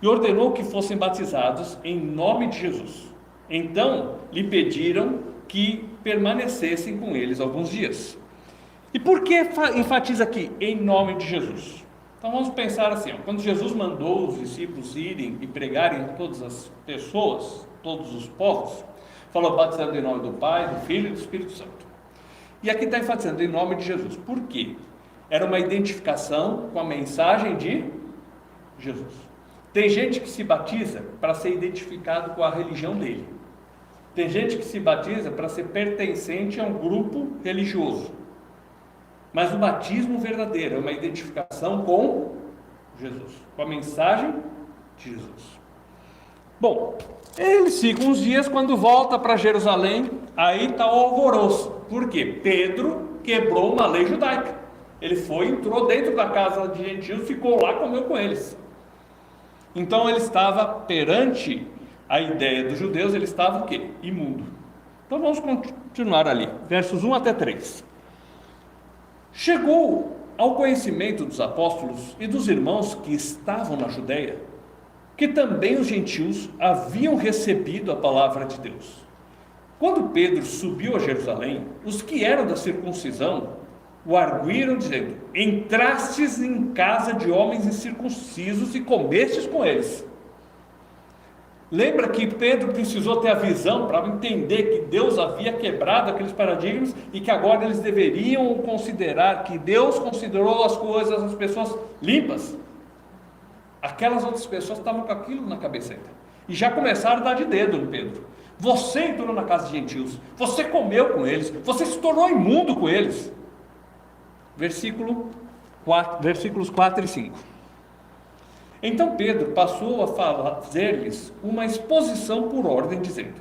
E ordenou que fossem batizados em nome de Jesus. Então lhe pediram que permanecessem com eles alguns dias. E por que enfatiza aqui, em nome de Jesus? Então vamos pensar assim, quando Jesus mandou os discípulos irem e pregarem a todas as pessoas, todos os povos, falou batizando em nome do Pai, do Filho e do Espírito Santo. E aqui está enfatizando em nome de Jesus. Por quê? Era uma identificação com a mensagem de Jesus. Tem gente que se batiza para ser identificado com a religião dele. Tem gente que se batiza para ser pertencente a um grupo religioso. Mas o batismo verdadeiro é uma identificação com Jesus, com a mensagem de Jesus. Bom, eles ficam uns dias, quando volta para Jerusalém, aí está o alvoroço. Por quê? Pedro quebrou uma lei judaica. Ele entrou dentro da casa de gentios, ficou lá, comeu com eles. Então ele estava perante a ideia dos judeus, ele estava o quê? Imundo. Então vamos continuar ali, versos 1 até 3. Chegou ao conhecimento dos apóstolos e dos irmãos que estavam na Judeia, que também os gentios haviam recebido a palavra de Deus. Quando Pedro subiu a Jerusalém, os que eram da circuncisão o arguíram, dizendo: entrastes em casa de homens incircuncisos e comestes com eles. Lembra que Pedro precisou ter a visão para entender que Deus havia quebrado aqueles paradigmas e que agora eles deveriam considerar que Deus considerou as coisas, as pessoas limpas. Aquelas outras pessoas estavam com aquilo na cabeça ainda. E já começaram a dar de dedo no Pedro. Você entrou na casa de gentios, você comeu com eles, você se tornou imundo com eles. Versículos 4 e 5. Então Pedro passou a fazer-lhes uma exposição por ordem, dizendo: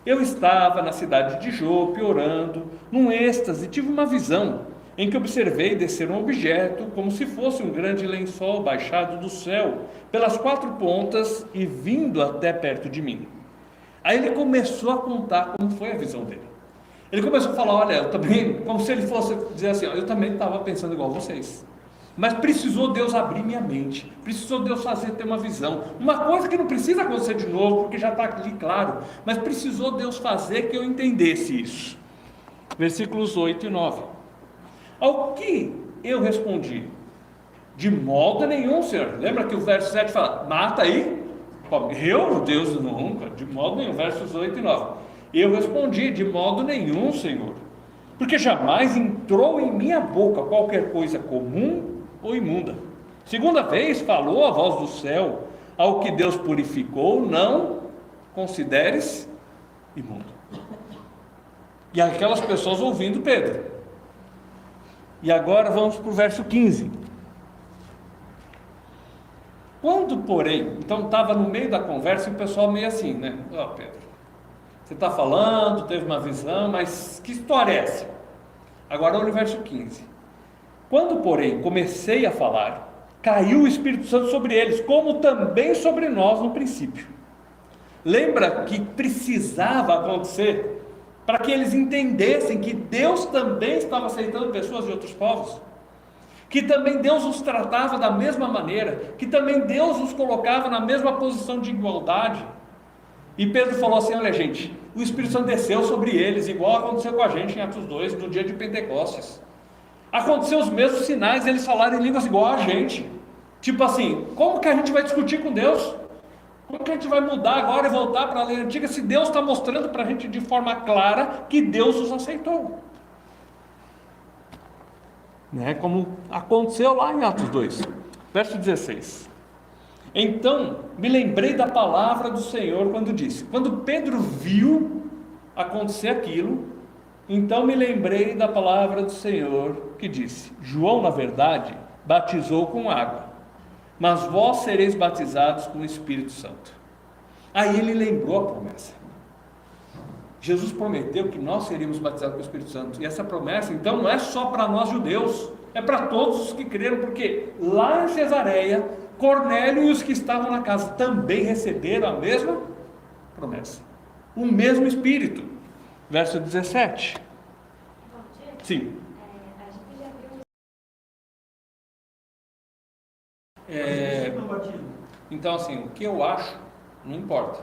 eu estava na cidade de Jope orando, num êxtase, tive uma visão, em que observei descer um objeto, como se fosse um grande lençol baixado do céu, pelas 4 pontas e vindo até perto de mim. Aí ele começou a contar como foi a visão dele. Ele começou a falar: olha, eu também, como se ele fosse dizer assim, eu também estava pensando igual a vocês. Mas precisou Deus abrir minha mente, precisou Deus fazer ter uma visão. Uma coisa que não precisa acontecer de novo, porque já está ali claro, mas precisou Deus fazer que eu entendesse isso. Versículos 8 e 9. Ao que eu respondi? De modo nenhum, Senhor. Lembra que o verso 7 fala, mata aí? Eu, Deus, nunca, de modo nenhum. Versos 8 e 9. Eu respondi, de modo nenhum, Senhor. Porque jamais entrou em minha boca qualquer coisa comum ou imunda. Segunda vez falou a voz do céu, ao que Deus purificou, não consideres imundo. E aquelas pessoas ouvindo Pedro. E agora vamos para o verso 15. Quando, porém, então estava no meio da conversa e o pessoal meio assim, né? Ó, Pedro, você está falando, teve uma visão, mas que história é essa? Agora olha o verso 15. Quando, porém, comecei a falar, caiu o Espírito Santo sobre eles, como também sobre nós no princípio. Lembra que precisava acontecer para que eles entendessem que Deus também estava aceitando pessoas de outros povos, que também Deus os tratava da mesma maneira, que também Deus os colocava na mesma posição de igualdade. E Pedro falou assim, olha gente, o Espírito Santo desceu sobre eles, igual aconteceu com a gente em Atos 2, no dia de Pentecostes. Aconteceu os mesmos sinais, eles falaram em línguas igual a gente. Tipo assim, como que a gente vai discutir com Deus? Como que a gente vai mudar agora e voltar para a lei antiga se Deus está mostrando para a gente de forma clara que Deus os aceitou? Né? Como aconteceu lá em Atos 2, verso 16. Então me lembrei da palavra do Senhor quando disse, quando Pedro viu acontecer aquilo, então me lembrei da palavra do Senhor que disse, João na verdade batizou com água, mas vós sereis batizados com o Espírito Santo. Aí ele lembrou a promessa. Jesus prometeu que nós seríamos batizados com o Espírito Santo, e essa promessa então não é só para nós judeus, é para todos os que creram, porque lá em Cesareia, Cornélio e os que estavam na casa também receberam a mesma promessa, o mesmo Espírito. Verso 17. Sim. Então assim, o que eu acho não importa.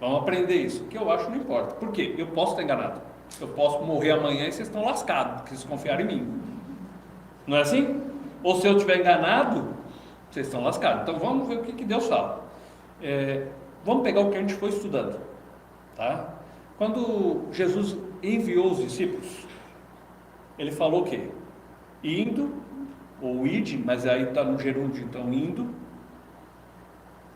Vamos aprender isso. O que eu acho não importa. Por quê? Eu posso estar enganado. Eu posso morrer amanhã e vocês estão lascados, porque vocês confiaram em mim. Não é assim? Ou se eu estiver enganado, vocês estão lascados. Então vamos ver o que Deus fala. Vamos pegar o que a gente foi estudando. Tá? Quando Jesus enviou os discípulos, ele falou o quê? Indo, ou ide, mas aí está no gerúndio, então indo,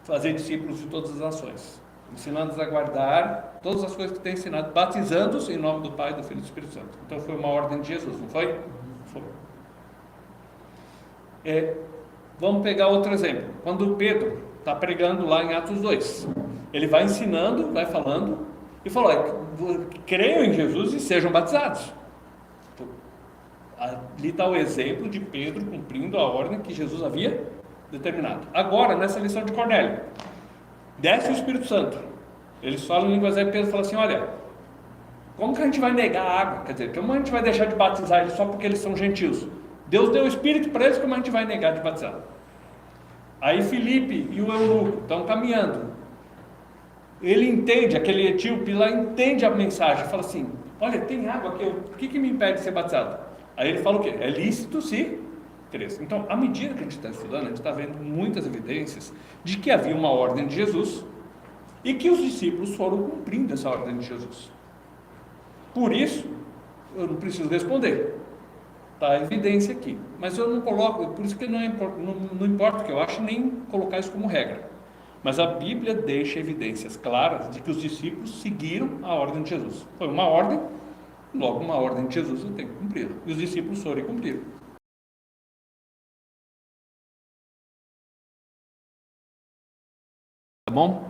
fazer discípulos de todas as nações, ensinando-os a guardar todas as coisas que tem ensinado, batizando-os em nome do Pai, do Filho e do Espírito Santo. Então foi uma ordem de Jesus, não foi? Foi. Vamos pegar outro exemplo. Quando Pedro está pregando lá em Atos 2, ele vai ensinando, vai falando, e falou, creiam em Jesus e sejam batizados. Ali está o exemplo de Pedro cumprindo a ordem que Jesus havia determinado. Agora, nessa lição de Cornélio, desce o Espírito Santo, eles falam em línguas, aí Pedro fala assim, olha, como que a gente vai negar a água? Quer dizer, como a gente vai deixar de batizar eles só porque eles são gentios? Deus deu o Espírito para eles, como a gente vai negar de batizar? Aí Filipe e o eunuco estão caminhando, ele entende, aquele etíope lá entende a mensagem, fala assim, olha, tem água aqui, o que me impede de ser batizado? Aí ele fala o quê? É lícito se cresce. Então, à medida que a gente está estudando, a gente está vendo muitas evidências de que havia uma ordem de Jesus e que os discípulos foram cumprindo essa ordem de Jesus. Por isso, eu não preciso responder. Está a evidência aqui. Mas eu não coloco, por isso que não importa o que eu acho, nem colocar isso como regra. Mas a Bíblia deixa evidências claras de que os discípulos seguiram a ordem de Jesus. Foi uma ordem, logo uma ordem de Jesus eu tenho que cumprir. E os discípulos foram e cumpriram. Tá bom?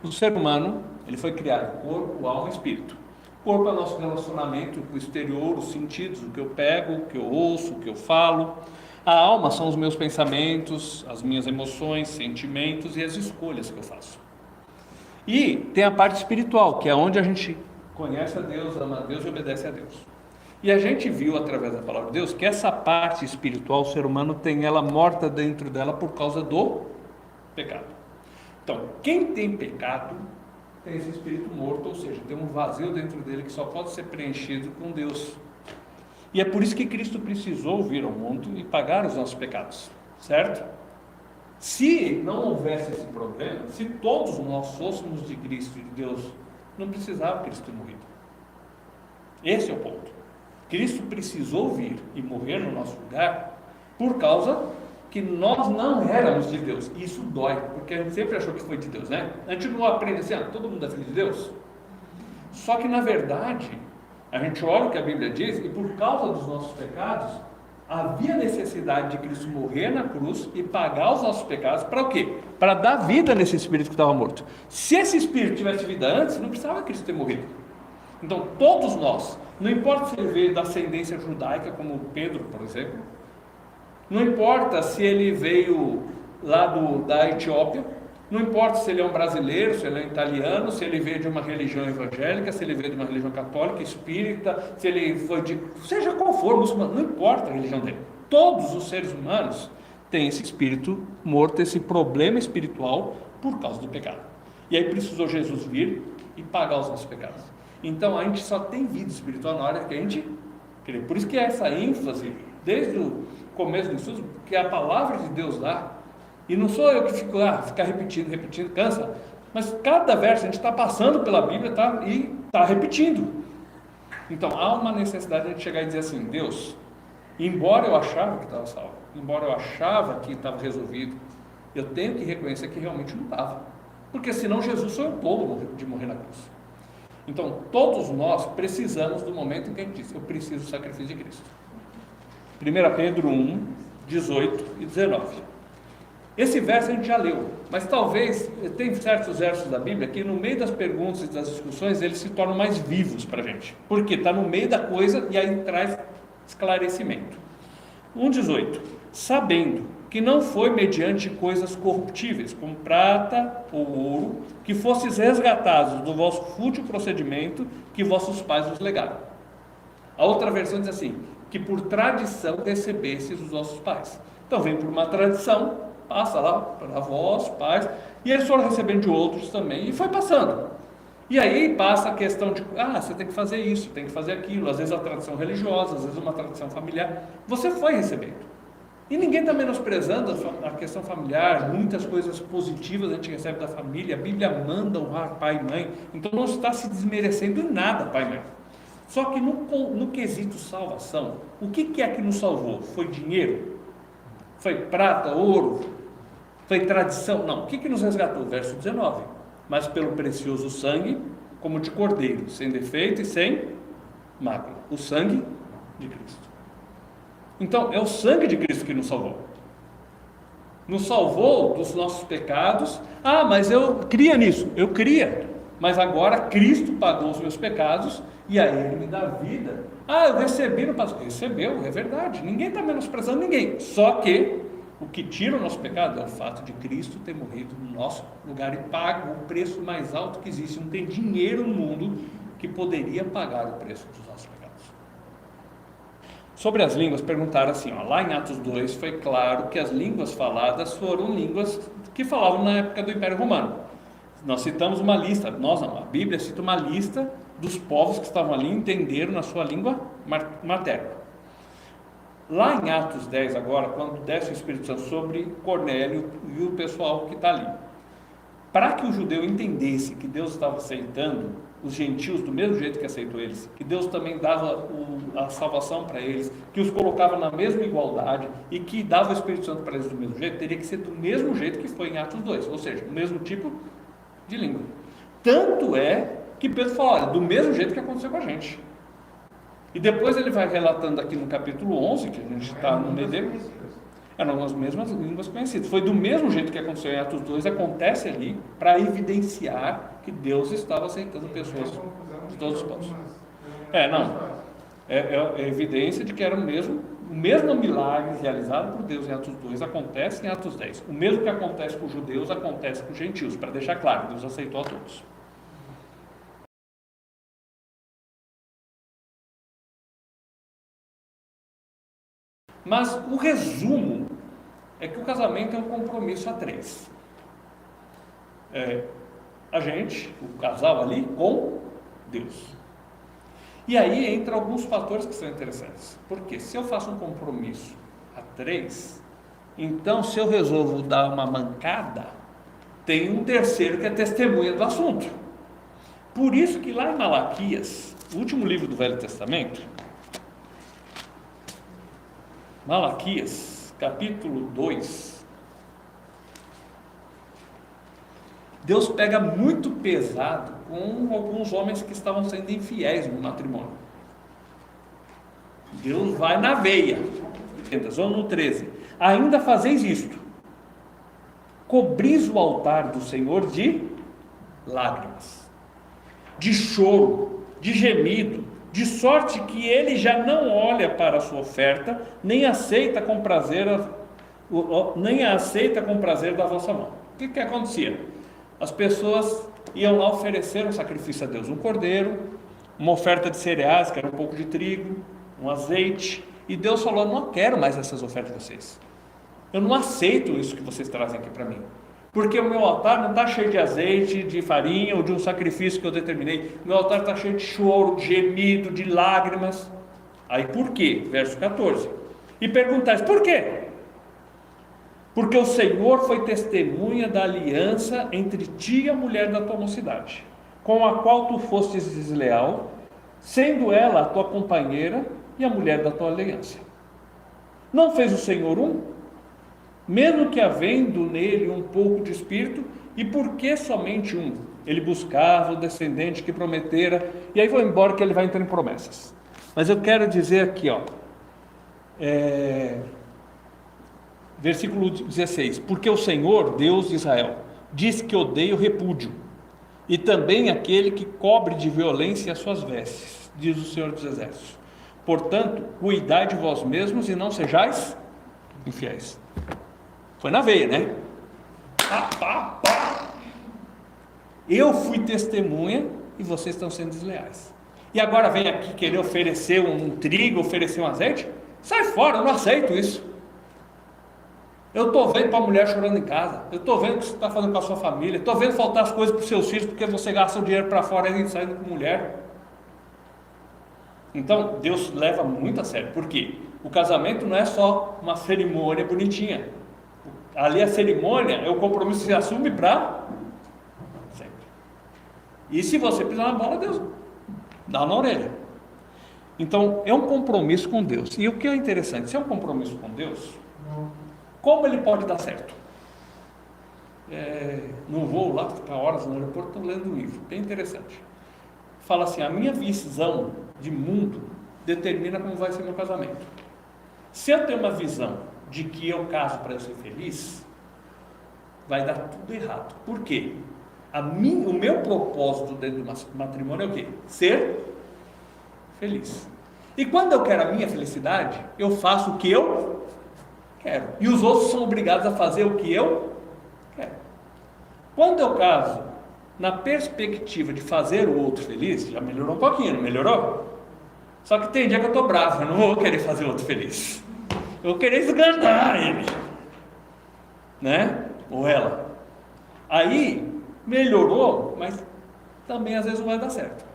O ser humano, ele foi criado corpo, alma e espírito. Corpo é o nosso relacionamento com o exterior, os sentidos, o que eu pego, o que eu ouço, o que eu falo. A alma são os meus pensamentos, as minhas emoções, sentimentos e as escolhas que eu faço. E tem a parte espiritual, que é onde a gente conhece a Deus, ama a Deus e obedece a Deus. E a gente viu através da palavra de Deus que essa parte espiritual, o ser humano tem ela morta dentro dela por causa do pecado. Então, quem tem pecado tem esse espírito morto, ou seja, tem um vazio dentro dele que só pode ser preenchido com Deus. E é por isso que Cristo precisou vir ao mundo e pagar os nossos pecados, certo? Se não houvesse esse problema, se todos nós fôssemos de Cristo e de Deus, não precisava Cristo ter morrido. Esse é o ponto. Cristo precisou vir e morrer no nosso lugar por causa que nós não éramos de Deus. E isso dói, porque a gente sempre achou que foi de Deus, né? A gente não aprende assim, todo mundo é filho de Deus. Só que na verdade, a gente olha o que a Bíblia diz, e por causa dos nossos pecados, havia necessidade de Cristo morrer na cruz e pagar os nossos pecados, para o quê? Para dar vida nesse espírito que estava morto. Se esse espírito tivesse vida antes, não precisava Cristo ter morrido. Então, todos nós, não importa se ele veio da ascendência judaica, como Pedro, por exemplo, não importa se ele veio lá da Etiópia, não importa se ele é um brasileiro, se ele é um italiano, se ele veio de uma religião evangélica, se ele veio de uma religião católica, espírita, se ele foi de... seja qual for, muçulmano, não importa a religião dele. Todos os seres humanos têm esse espírito morto, esse problema espiritual por causa do pecado. E aí precisou Jesus vir e pagar os nossos pecados. Então a gente só tem vida espiritual na hora que a gente crê. Por isso que é essa ênfase, desde o começo do estudo, que a palavra de Deus dá. E não sou eu que fico lá, ficar repetindo, cansa. Mas cada verso a gente está passando pela Bíblia e está repetindo. Então há uma necessidade de a gente chegar e dizer assim, Deus, embora eu achava que estava salvo, embora eu achava que estava resolvido, eu tenho que reconhecer que realmente não estava. Porque senão Jesus só é o tolo de morrer na cruz. Então todos nós precisamos do momento em que a gente diz, eu preciso do sacrifício de Cristo. 1 Pedro 1, 18 e 19. Esse verso a gente já leu, mas talvez, tem certos versos da Bíblia que no meio das perguntas e das discussões eles se tornam mais vivos para a gente, porque está no meio da coisa e aí traz esclarecimento. 1,18: sabendo que não foi mediante coisas corruptíveis, como prata ou ouro, que fostes resgatados do vosso fútil procedimento que vossos pais vos legaram. A outra versão diz assim, que por tradição recebestes os vossos pais. Então vem por uma tradição, passa lá para avós, pais, e eles foram recebendo de outros também, e foi passando. E aí passa a questão de, você tem que fazer isso, tem que fazer aquilo, às vezes a tradição religiosa, às vezes uma tradição familiar, você foi recebendo. E ninguém está menosprezando a questão familiar, muitas coisas positivas a gente recebe da família, a Bíblia manda honrar pai e mãe, então não está se desmerecendo em nada pai e mãe. Só que no quesito salvação, o que é que nos salvou? Foi dinheiro? Foi prata, ouro? Foi tradição? Não. O que nos resgatou? Verso 19. Mas pelo precioso sangue, como de cordeiro, sem defeito e sem mácula. O sangue de Cristo. Então, é o sangue de Cristo que nos salvou. Nos salvou dos nossos pecados. Mas eu cria nisso. Eu cria. Mas agora Cristo pagou os meus pecados e aí Ele me dá vida. Eu recebi no passado. Recebeu, é verdade. Ninguém está menosprezando ninguém. Só que o que tira o nosso pecado é o fato de Cristo ter morrido no nosso lugar e pago o preço mais alto que existe. Não tem dinheiro no mundo que poderia pagar o preço dos nossos pecados. Sobre as línguas, perguntaram assim, lá em Atos 2 foi claro que as línguas faladas foram línguas que falavam na época do Império Romano. Nós citamos uma lista, a Bíblia cita uma lista dos povos que estavam ali, entenderam na sua língua materna. Lá em Atos 10 agora, quando desce o Espírito Santo sobre Cornélio e o pessoal que está ali, para que o judeu entendesse que Deus estava aceitando os gentios do mesmo jeito que aceitou eles, que Deus também dava a salvação para eles, que os colocava na mesma igualdade e que dava o Espírito Santo para eles do mesmo jeito, teria que ser do mesmo jeito que foi em Atos 2, ou seja, o mesmo tipo de língua. Tanto é que Pedro fala, olha, do mesmo jeito que aconteceu com a gente. E depois ele vai relatando aqui no capítulo 11, que a gente está no meio dele, eram as mesmas línguas conhecidas. Foi do mesmo jeito que aconteceu em Atos 2, acontece ali, para evidenciar que Deus estava aceitando pessoas de todos os povos. É evidência de que era o mesmo milagre realizado por Deus em Atos 2 acontece em Atos 10. O mesmo que acontece com os judeus acontece com os gentios, para deixar claro, Deus aceitou a todos. Mas o resumo é que o casamento é um compromisso a três. A gente, o casal ali, com Deus. E aí entra alguns fatores que são interessantes. Porque se eu faço um compromisso a três, então se eu resolvo dar uma mancada, tem um terceiro que é testemunha do assunto. Por isso que lá em Malaquias, o último livro do Velho Testamento, Malaquias, capítulo 2, Deus pega muito pesado com alguns homens que estavam sendo infiéis no matrimônio. Deus vai na veia. Vamos no 13. Ainda fazeis isto: cobris o altar do Senhor de lágrimas, de choro, de gemido, de sorte que ele já não olha para a sua oferta, nem aceita com prazer da vossa mão. O que acontecia? As pessoas iam lá oferecer um sacrifício a Deus, um cordeiro, uma oferta de cereais, que era um pouco de trigo, um azeite, e Deus falou: não quero mais essas ofertas de vocês, eu não aceito isso que vocês trazem aqui para mim, porque o meu altar não está cheio de azeite, de farinha ou de um sacrifício que eu determinei. Meu altar está cheio de choro, de gemido, de lágrimas. Aí por quê? Verso 14. E perguntais: por quê? Porque o Senhor foi testemunha da aliança entre ti e a mulher da tua mocidade, com a qual tu fostes desleal, sendo ela a tua companheira e a mulher da tua aliança. Não fez o Senhor mesmo que havendo nele um pouco de espírito? E por que somente um? Ele buscava o descendente que prometera, e aí vou embora que ele vai entrar em promessas. Mas eu quero dizer aqui, versículo 16: porque o Senhor, Deus de Israel, diz que odeia o repúdio, e também aquele que cobre de violência as suas vestes, diz o Senhor dos Exércitos. Portanto, cuidai de vós mesmos e não sejais infiéis. Foi na veia, né? Eu fui testemunha e vocês estão sendo desleais. E agora vem aqui querer oferecer um trigo, oferecer um azeite? Sai fora, eu não aceito isso. Eu estou vendo para a mulher chorando em casa, eu estou vendo o que você está fazendo com a sua família, estou vendo faltar as coisas para os seus filhos, porque você gasta o dinheiro para fora e saindo com mulher. Então, Deus leva muito a sério. Por quê? O casamento não é só uma cerimônia bonitinha. Ali a cerimônia é o compromisso que se assume para sempre. E se você pisar na bola, Deus dá na orelha. Então, é um compromisso com Deus. E o que é interessante, se é um compromisso com Deus, como ele pode dar certo? Não vou lá ficar horas no aeroporto, estou lendo um livro, bem interessante. Fala assim: a minha visão de mundo determina como vai ser meu casamento. Se eu tenho uma visão de que eu caso para eu ser feliz, vai dar tudo errado. Por quê? O meu propósito dentro do matrimônio é o quê? Ser feliz. E quando eu quero a minha felicidade, eu faço o que eu quero. E os outros são obrigados a fazer o que eu quero. Quando eu caso na perspectiva de fazer o outro feliz, já melhorou um pouquinho, não melhorou? Só que tem dia que eu estou bravo, eu não vou querer fazer o outro feliz. Eu vou querer esganar ele, né? Ou ela. Aí melhorou, mas também às vezes não vai dar certo.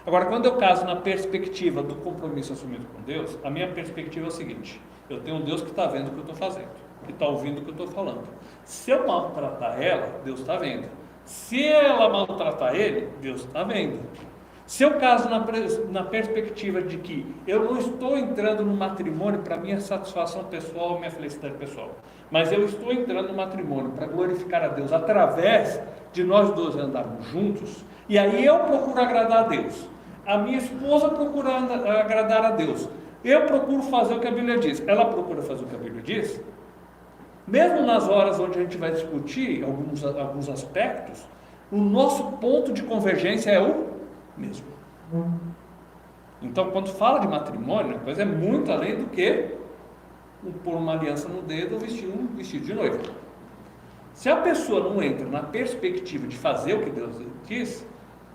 Agora, quando eu caso na perspectiva do compromisso assumido com Deus, a minha perspectiva é o seguinte: eu tenho um Deus que está vendo o que eu estou fazendo, que está ouvindo o que eu estou falando. Se eu maltratar ela, Deus está vendo. Se ela maltratar ele, Deus está vendo. Se eu caso na perspectiva de que eu não estou entrando no matrimônio para minha satisfação pessoal, minha felicidade pessoal, mas eu estou entrando no matrimônio para glorificar a Deus através de nós dois andarmos juntos, e aí eu procuro agradar a Deus, a minha esposa procura agradar a Deus, eu procuro fazer o que a Bíblia diz, ela procura fazer o que a Bíblia diz, mesmo nas horas onde a gente vai discutir alguns aspectos, o nosso ponto de convergência é o mesmo. Então, quando fala de matrimônio, a coisa é muito além do que pôr uma aliança no dedo ou vestir um vestido de noiva. Se a pessoa não entra na perspectiva de fazer o que Deus diz,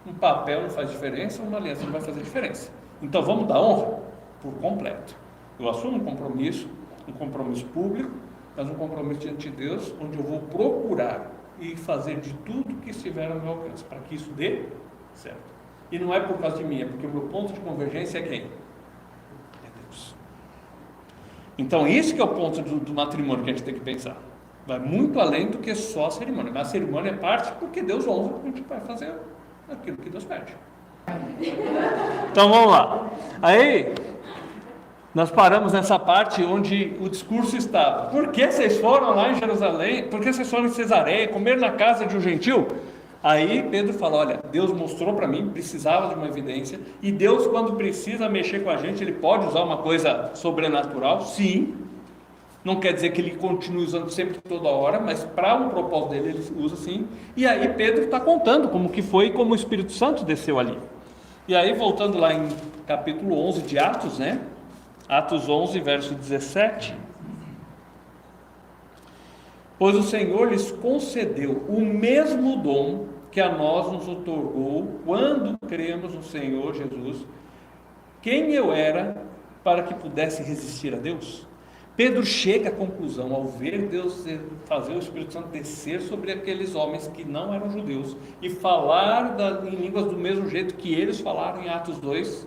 um papel não faz diferença, uma aliança não vai fazer diferença. Então, vamos dar honra por completo. Eu assumo um compromisso, um compromisso público, mas um compromisso diante de Deus, onde eu vou procurar e fazer de tudo que estiver ao meu alcance, para que isso dê certo. E não é por causa de mim, é porque o meu ponto de convergência é quem? É Deus. Então, esse que é o ponto do matrimônio que a gente tem que pensar. Vai muito além do que só a cerimônia. Mas a cerimônia é parte porque Deus honra, a gente vai fazer aquilo que Deus pede. Então, vamos lá. Aí, nós paramos nessa parte onde o discurso estava. Por que vocês foram lá em Jerusalém? Por que vocês foram em Cesareia, comer na casa de um gentil? Aí Pedro fala, olha, Deus mostrou para mim, precisava de uma evidência, e Deus, quando precisa mexer com a gente, Ele pode usar uma coisa sobrenatural, sim. Não quer dizer que Ele continue usando sempre, toda hora, mas para um propósito dele, Ele usa sim. E aí Pedro está contando como que foi e como o Espírito Santo desceu ali. E aí, voltando lá em capítulo 11 de Atos, né? Atos 11, verso 17. Pois o Senhor lhes concedeu o mesmo dom que a nós nos otorgou quando cremos no Senhor Jesus, quem eu era para que pudesse resistir a Deus. Pedro chega à conclusão, ao ver Deus fazer o Espírito Santo descer sobre aqueles homens que não eram judeus e falar em línguas do mesmo jeito que eles falaram em Atos 2,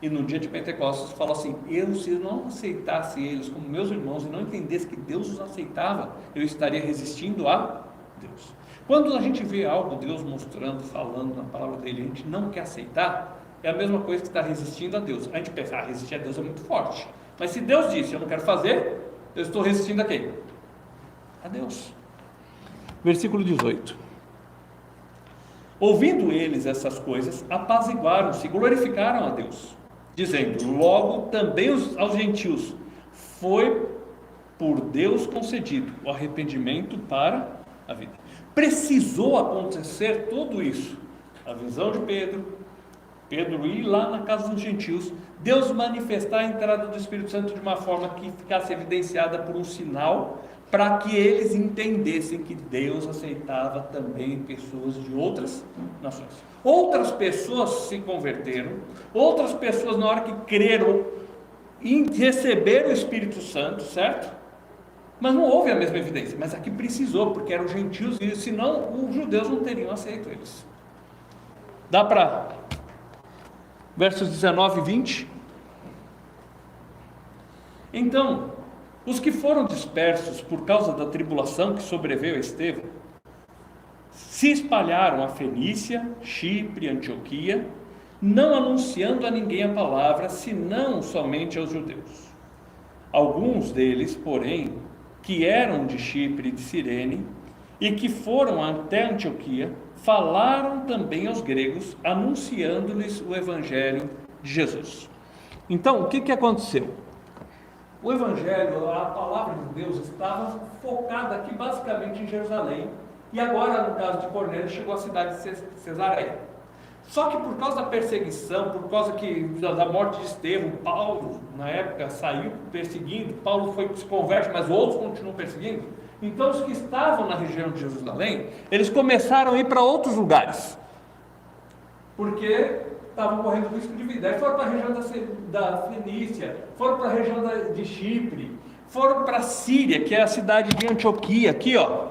e no dia de Pentecostes fala assim, se eu não aceitasse eles como meus irmãos e não entendesse que Deus os aceitava, eu estaria resistindo a Deus. Quando a gente vê algo, Deus mostrando, falando na palavra dele, a gente não quer aceitar, é a mesma coisa que está resistindo a Deus. A gente pensa, resistir a Deus é muito forte. Mas se Deus disse, eu não quero fazer, eu estou resistindo a quem? A Deus. Versículo 18. Ouvindo eles essas coisas, apaziguaram-se, glorificaram a Deus, dizendo, logo também aos gentios foi por Deus concedido o arrependimento para a vida. Precisou acontecer tudo isso. A visão de Pedro ir lá na casa dos gentios, Deus manifestar a entrada do Espírito Santo de uma forma que ficasse evidenciada por um sinal, para que eles entendessem que Deus aceitava também pessoas de outras nações. Outras pessoas se converteram, outras pessoas na hora que creram, receberam o Espírito Santo, certo? Mas não houve a mesma evidência, mas aqui precisou, porque eram gentios, e senão os judeus não teriam aceito eles. Dá para versos 19 e 20. Então, os que foram dispersos por causa da tribulação que sobreveio a Estevão, se espalharam a Fenícia, Chipre, Antioquia, não anunciando a ninguém a palavra, senão somente aos judeus. Alguns deles, porém, que eram de Chipre e de Cirene, e que foram até Antioquia, falaram também aos gregos, anunciando-lhes o evangelho de Jesus. Então, o que aconteceu? O evangelho, a palavra de Deus, estava focada aqui basicamente em Jerusalém, e agora, no caso de Cornélio, chegou à cidade de Cesareia. Só que por causa da perseguição, por causa da morte de Estevão, Paulo, na época, saiu perseguindo, Paulo se converte, mas outros continuam perseguindo. Então, os que estavam na região de Jerusalém, eles começaram a ir para outros lugares, porque estavam correndo risco de vida. Aí foram para a região da Fenícia, foram para a região de Chipre, foram para a Síria, que é a cidade de Antioquia, aqui ó.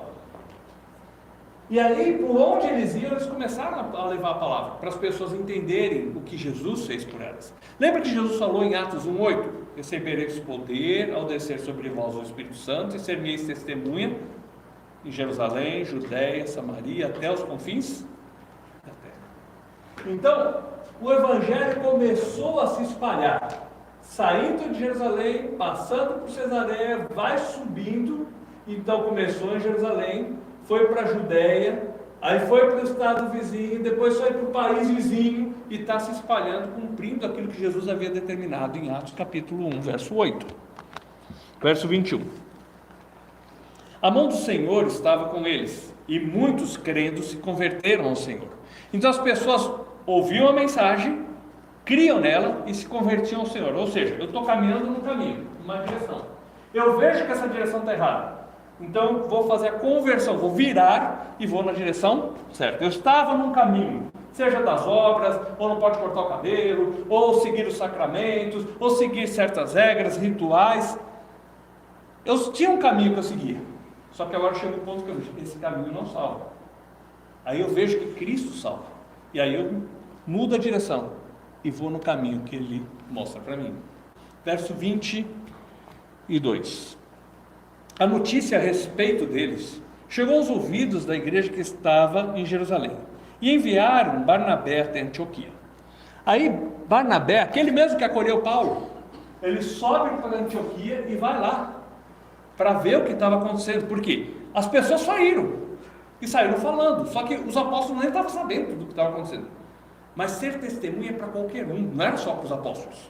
E aí, por onde eles iam, eles começaram a levar a palavra, para as pessoas entenderem o que Jesus fez por elas. Lembra que Jesus falou em Atos 1:8? Recebereis poder ao descer sobre vós o Espírito Santo e ser-me-eis testemunha em Jerusalém, Judéia, Samaria, até os confins da terra. Então, o evangelho começou a se espalhar, saindo de Jerusalém, passando por Cesareia, vai subindo. Então começou em Jerusalém, foi para a Judéia, aí foi para o estado vizinho, depois foi para o país vizinho, e está se espalhando, cumprindo aquilo que Jesus havia determinado em Atos capítulo 1, verso 8. Verso 21. A mão do Senhor estava com eles, e muitos crendo se converteram ao Senhor. Então as pessoas ouviam a mensagem, criam nela e se convertiam ao Senhor. Ou seja, eu estou caminhando num caminho, numa direção. Eu vejo que essa direção está errada. Então vou fazer a conversão, vou virar e vou na direção certa. Eu estava num caminho, seja das obras, ou não pode cortar o cabelo, ou seguir os sacramentos, ou seguir certas regras, rituais. Eu tinha um caminho que eu seguia, só que agora chega um ponto que eu vejo, esse caminho não salva. Aí eu vejo que Cristo salva, e aí eu mudo a direção e vou no caminho que Ele mostra para mim. Verso 22. A notícia a respeito deles chegou aos ouvidos da igreja que estava em Jerusalém, e enviaram Barnabé até Antioquia. Aí Barnabé, aquele mesmo que acolheu Paulo, ele sobe para Antioquia e vai lá para ver o que estava acontecendo. Por quê? As pessoas saíram e saíram falando, só que os apóstolos nem estavam sabendo do que estava acontecendo. Mas ser testemunha é para qualquer um, não era só para os apóstolos.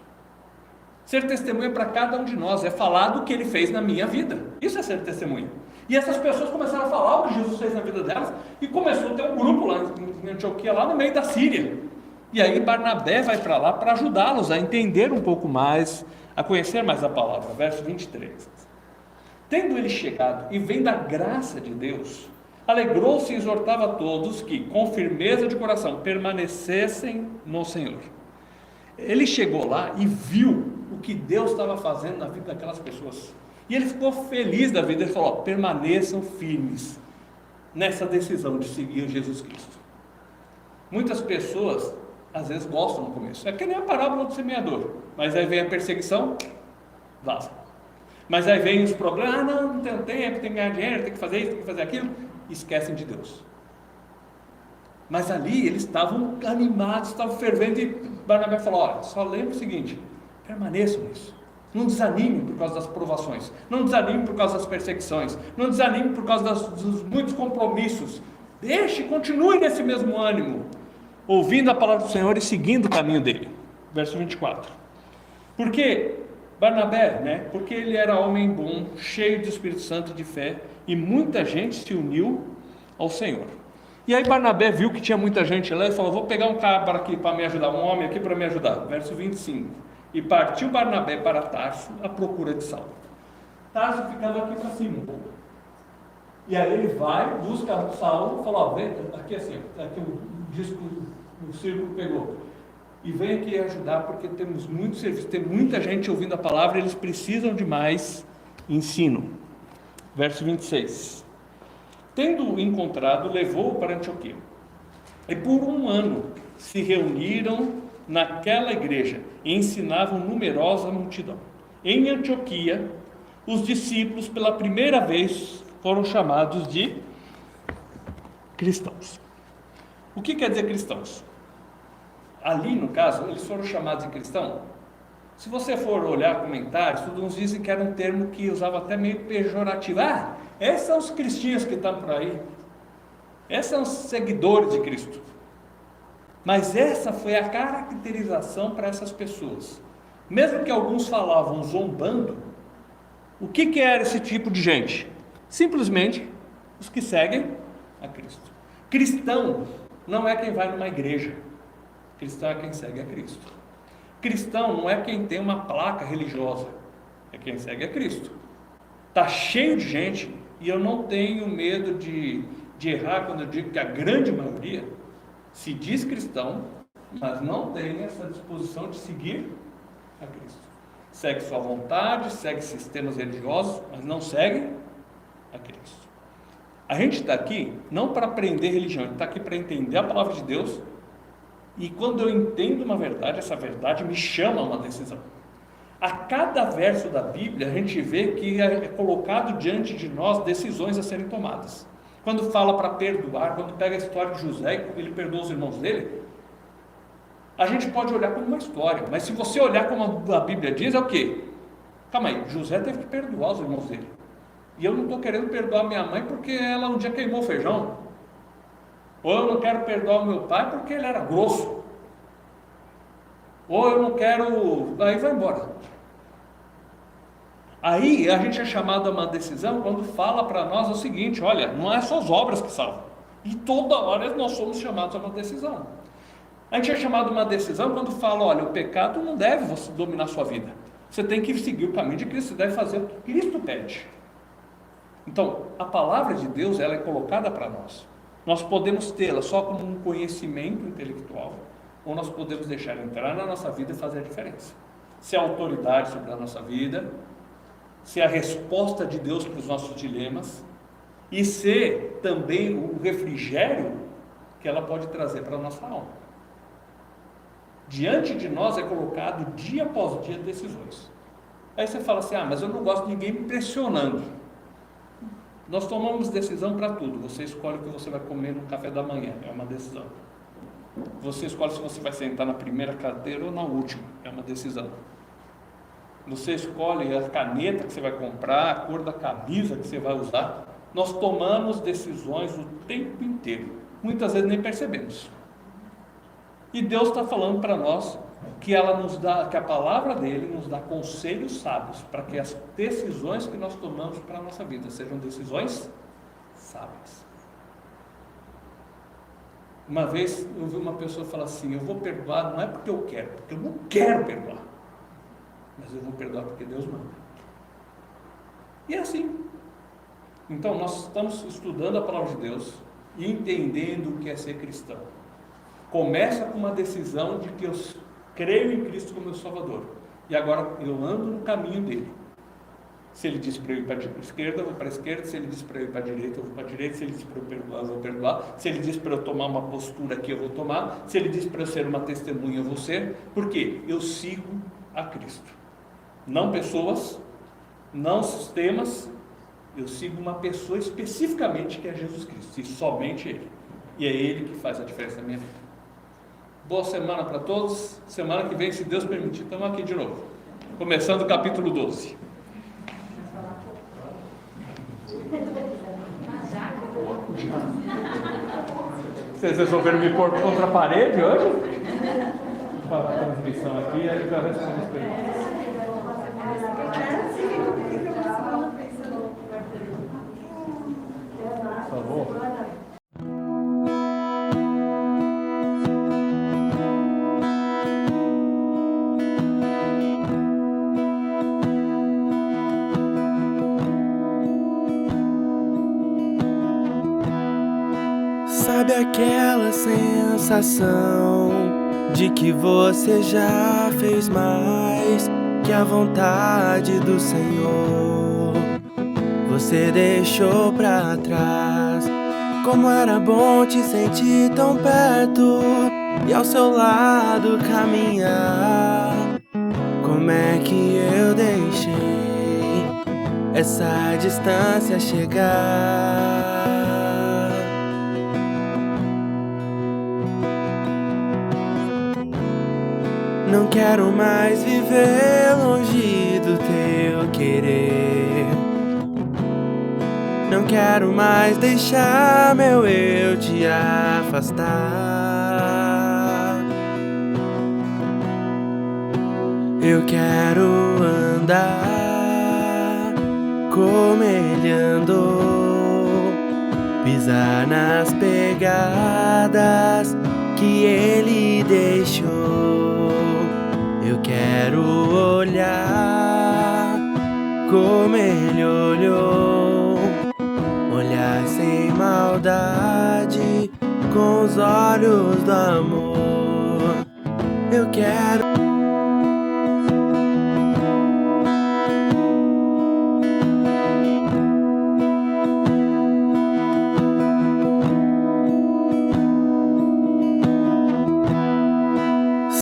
Ser testemunha é para cada um de nós, é falar do que Ele fez na minha vida. Isso é ser testemunha. E essas pessoas começaram a falar o que Jesus fez na vida delas, e começou a ter um grupo lá em Antioquia, lá no meio da Síria. E aí Barnabé vai para lá para ajudá-los a entender um pouco mais, a conhecer mais a palavra. Verso 23. Tendo ele chegado e vendo a graça de Deus, alegrou-se e exortava a todos que, com firmeza de coração, permanecessem no Senhor. Ele chegou lá e viu o que Deus estava fazendo na vida daquelas pessoas. E ele ficou feliz da vida. Ele falou: permaneçam firmes nessa decisão de seguir Jesus Cristo. Muitas pessoas, às vezes, gostam no começo. É que nem a parábola do semeador. Mas aí vem a perseguição, vaza. Mas aí vem os problemas, não tenho tempo, tem que ganhar dinheiro, tem que fazer isso, tem que fazer aquilo. Esquecem de Deus. Mas ali eles estavam animados, estavam fervendo, e Barnabé falou: olha, só lembre o seguinte, permaneçam nisso. Não desanimem por causa das provações, não desanimem por causa das perseguições, não desanimem por causa dos muitos compromissos. Deixe, continue nesse mesmo ânimo, ouvindo a palavra do Senhor e seguindo o caminho dele. Verso 24. Porque Barnabé, porque ele era homem bom, cheio de Espírito Santo e de fé, e muita gente se uniu ao Senhor. E aí Barnabé viu que tinha muita gente lá e falou: vou pegar um cabra aqui para me ajudar, um homem aqui para me ajudar. Verso 25. E partiu Barnabé para Tarso à procura de Saulo. Tarso ficava aqui para cima um pouco. E aí ele vai, busca Saulo, fala: ó, vem aqui assim, aqui o disco, o círculo pegou. E vem aqui ajudar, porque temos muito serviço, tem muita gente ouvindo a palavra, eles precisam de mais ensino. Verso 26. Tendo encontrado, levou-o para Antioquia. E por um ano se reuniram naquela igreja e ensinavam numerosa multidão. Em Antioquia, os discípulos pela primeira vez foram chamados de cristãos. O que quer dizer cristãos? Ali, no caso, eles foram chamados de cristão. Se você for olhar comentários, uns dizem que era um termo que usava até meio pejorativo. Ah, esses são os cristãos que estão por aí. Esses são os seguidores de Cristo. Mas essa foi a caracterização para essas pessoas. Mesmo que alguns falavam zombando, o que era esse tipo de gente? Simplesmente os que seguem a Cristo. Cristão não é quem vai numa igreja. Cristão é quem segue a Cristo. Cristão não é quem tem uma placa religiosa, é quem segue a Cristo. Está cheio de gente, e eu não tenho medo de errar quando eu digo que a grande maioria se diz cristão, mas não tem essa disposição de seguir a Cristo. Segue sua vontade, segue sistemas religiosos, mas não segue a Cristo. A gente está aqui não para aprender religião, a gente está aqui para entender a palavra de Deus. E quando eu entendo uma verdade, essa verdade me chama a uma decisão. A cada verso da Bíblia, a gente vê que é colocado diante de nós decisões a serem tomadas. Quando fala para perdoar, quando pega a história de José, ele perdoa os irmãos dele, a gente pode olhar como uma história, mas se você olhar como a Bíblia diz, é o quê? Calma aí, José teve que perdoar os irmãos dele. E eu não estou querendo perdoar minha mãe porque ela um dia queimou feijão. Ou eu não quero perdoar o meu pai porque ele era grosso. Ou eu não quero... Aí vai embora. Aí a gente é chamado a uma decisão quando fala para nós o seguinte: olha, não é só as obras que salvam. E toda hora nós somos chamados a uma decisão. A gente é chamado a uma decisão quando fala: olha, o pecado não deve você dominar a sua vida. Você tem que seguir o caminho de Cristo, você deve fazer o que Cristo pede. Então, a palavra de Deus, ela é colocada para nós. Nós podemos tê-la só como um conhecimento intelectual, ou nós podemos deixar ela entrar na nossa vida e fazer a diferença. Se é autoridade sobre a nossa vida, ser a resposta de Deus para os nossos dilemas e ser também o refrigério que ela pode trazer para a nossa alma. Diante de nós é colocado dia após dia decisões. Aí você fala assim, mas eu não gosto de ninguém me pressionando. Nós tomamos decisão para tudo. Você escolhe o que você vai comer no café da manhã, é uma decisão. Você escolhe se você vai sentar na primeira cadeira ou na última, é uma decisão. Você escolhe a caneta que você vai comprar, a cor da camisa que você vai usar. Nós tomamos decisões o tempo inteiro, muitas vezes nem percebemos. E Deus está falando para nós que que a palavra dele nos dá conselhos sábios para que as decisões que nós tomamos para a nossa vida sejam decisões sábias. Uma vez eu vi uma pessoa falar assim, eu vou perdoar não é porque eu quero, porque eu não quero perdoar, mas eu vou perdoar porque Deus manda. E é assim. Então nós estamos estudando a palavra de Deus e entendendo o que é ser cristão. Começa com uma decisão de que eu creio em Cristo como meu Salvador. E agora eu ando no caminho dele. Se ele diz para eu ir para a esquerda, eu vou para a esquerda. Se ele diz para eu ir para a direita, eu vou para a direita. Se ele diz para eu perdoar, eu vou perdoar. Se ele diz para eu tomar uma postura aqui, eu vou tomar. Se ele diz para eu ser uma testemunha, eu vou ser. Por quê? Eu sigo a Cristo. Não pessoas, não sistemas. Eu sigo uma pessoa especificamente que é Jesus Cristo. E somente Ele. E é Ele que faz a diferença na minha vida. Boa semana para todos. Semana que vem, se Deus permitir, estamos aqui de novo. Começando o capítulo 12. Vocês resolveram me pôr contra a parede hoje? Vou parar a transmissão aqui e aí eu respondo as perguntas. Por favor. Sabe aquela sensação de que você já fez mais que a vontade do Senhor? Você deixou pra trás. Como era bom te sentir tão perto e ao seu lado caminhar. Como é que eu deixei essa distância chegar? Não quero mais viver longe do teu querer. Não quero mais deixar meu eu te afastar. Eu quero andar como ele andou, pisar nas pegadas que ele deixou. Eu quero olhar como ele olhou, olhar sem maldade, com os olhos do amor. Eu quero